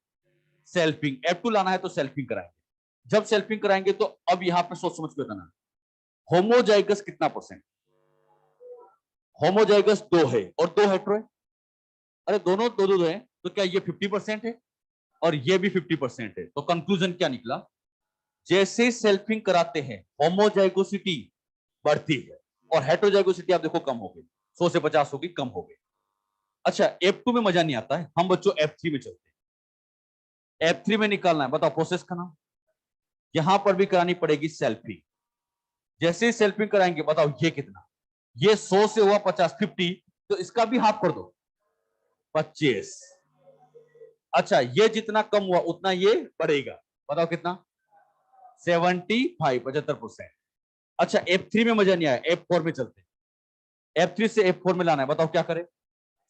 [SPEAKER 1] सेल्फिंग। F2 लाना है तो सेल्फिंग कराएंगे। जब सेल्फिंग कराएंगे तो अब यहां पे सोच समझ के बताना, होमोजाइगस कितना परसेंट? होमोजाइगस 2 है और 2 हेट्रो है। अरे दोनों दो दो है, तो क्या ये 50% है और ये भी 50% है? तो कंक्लूजन क्या निकला, जैसे सेल्फिंग कराते हैं होमोजाइगोसिटी बढ़ती है और हेट्रोजाइगोसिटी आप देखो कम हो गई, 100 से 50 होगी, कम हो गई। अच्छा F2 में मजा नहीं आता है, हम बच्चों F3 में चलते हैं। F3 में निकालना है, बताओ प्रोसेस का नाम। यहां पर भी करानी पड़ेगी सेल्फिंग। जैसे ही सेल्फिंग कराएंगे, बताओ ये कितना, ये 100 से हुआ 50, 50, तो इसका भी हाफ कर दो, 25। अच्छा ये जितना कम हुआ उतना ये बढ़ेगा, बताओ कितना, 75, 75%। अच्छा F3 में मजा नहीं आया, F4 में चलते हैं। F3 से F4 में लाना है, बताओ क्या करें,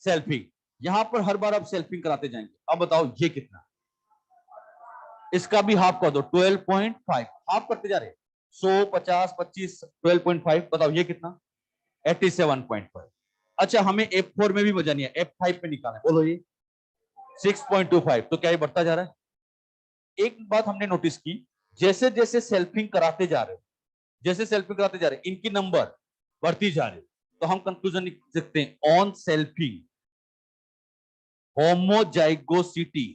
[SPEAKER 1] सेल्फिंग। यहां पर हर बार आप सेल्फिंग कराते जाएंगे। अब बताओ ये कितना, इसका भी हाफ कर दो, 12.5, हाफ करते जा रहे, 100, 50, 25, 12.5, बताओ ये कितना, 87.5। अच्छा हमें F4 में भी मजा नहीं है, F5 पे निकालना है, बोलो ये 6.25, तो क्या ये बढ़ता जा रहा है। एक बात हमने नोटिस की, जैसे जैसे सेल्फिंग कराते जा रहे, जैसे सेल्फिंग कराते जा रहे, इनकी नंबर बढ़ती जा रही, तो हम कंक्लूजन लिख सकते हैं, ऑन सेल्फिंग होमोजाइगोसिटी,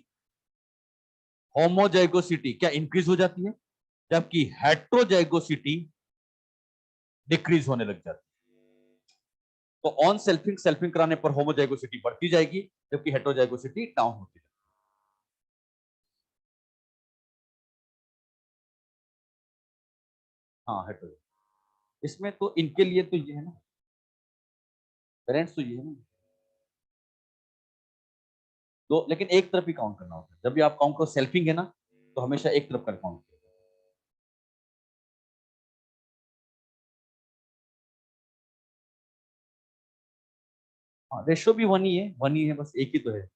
[SPEAKER 1] होमोजाइगोसिटी क्या इंक्रीज हो जाती है, जबकि हेट्रोजाइगोसिटी डिक्रीज होने लग जाती है। तो ऑन सेल्फिंग, सेल्फिंग कराने पर होमोजाइगोसिटी बढ़ती जाएगी, जबकि हेट्रोजाइगोसिटी डाउन होती जाएगी। हाँ हेट्रो, इसमें तो इनके लिए तो ये है ना, पेरेंट्स तो ये है ना, तो लेकिन एक तरफ ही काउंट करना होता है। जब भी आप काउंट करो सेल्फिंग है ना, तो हमेशा एक तरफ का काउंट करो। हाँ रेशो भी वन ही है, वन ही है, बस एक ही तो है।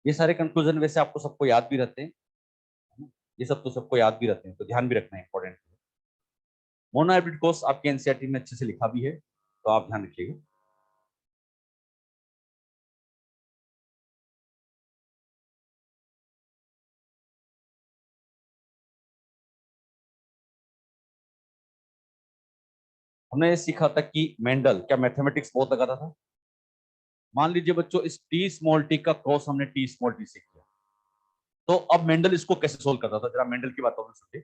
[SPEAKER 1] ये सारे कंक्लूजन वैसे आपको सबको याद भी रहते हैं, ये सब तो सबको याद भी रहते हैं, तो ध्यान भी रखना इंपॉर्टेंट है। मोनोहाइब्रिड कोर्स आपके एनसीईआरटी में अच्छे से लिखा भी है, तो आप ध्यान रखिएगा। हमने ये सीखा था कि मेंडल क्या मैथमेटिक्स बहुत लगाता था। मान लीजिए बच्चों, इस टी स्मॉल टी का क्रॉस हमने टी स्मॉल टी से किया, तो अब मेंडल इसको कैसे सोल्व करता था, जरा मेंडल की बात आपने सुनिए।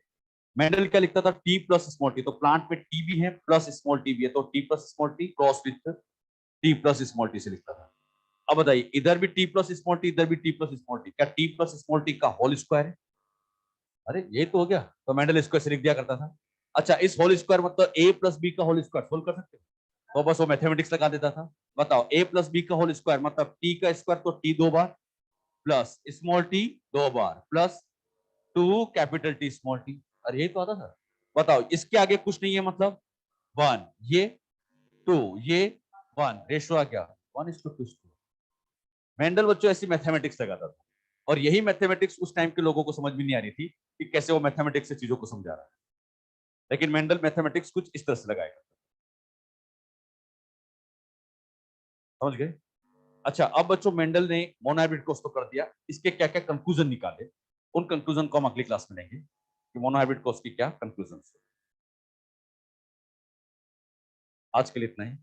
[SPEAKER 1] मेंडल क्या लिखता था, टी प्लस स्मॉल टी, तो प्लांट में टी भी है प्लस स्मॉल टी भी है, तो T plus small T cross with T plus small T से लिखता था। अब बताइए, इधर भी टी प्लस स्मॉल टी, इधर भी टी प्लस स्मॉल टी, क्या टी प्लस स्मॉल टी का होल स्क्वायर है। अरे ये तो हो गया, तो मेंडल इसको ऐसे लिख दिया करता था। अच्छा इस होल स्क्वायर मतलब ए प्लस बी का होल स्क्वायर सोल्व कर सकते हो, तो बस वो मैथमेटिक्स लगा देता था। बताओ ए प्लस बी का होल स्क्वायर मतलब टी का स्क्वायर, तो टी दो बार प्लस स्मॉल टी दो बार plus two capital T small T. अरे ये तो आता था। बताओ इसके आगे कुछ नहीं है, मतलब वन, ये टू, ये वन, रेशो आ गया 1:2। मेंडल बच्चों ऐसी मैथमेटिक्स लगाता था, और यही मैथमेटिक्स उस टाइम के लोगों को समझ भी नहीं आ रही थी कि कैसे वो मैथमेटिक्स से चीजों को समझा रहा है, लेकिन मेंडल मैथमेटिक्स कुछ इस तरह से लगाएगा। समझ गए। अच्छा अब बच्चों मेंडल ने मोनोहाइब्रिड कोर्स तो कर दिया, इसके क्या क्या कंक्लूजन निकाले, उन कंक्लूजन को हम अगली क्लास में लेंगे कि मोनोहाइब्रिड कोर्स की क्या कंक्लूजन। आज के लिए इतना ही।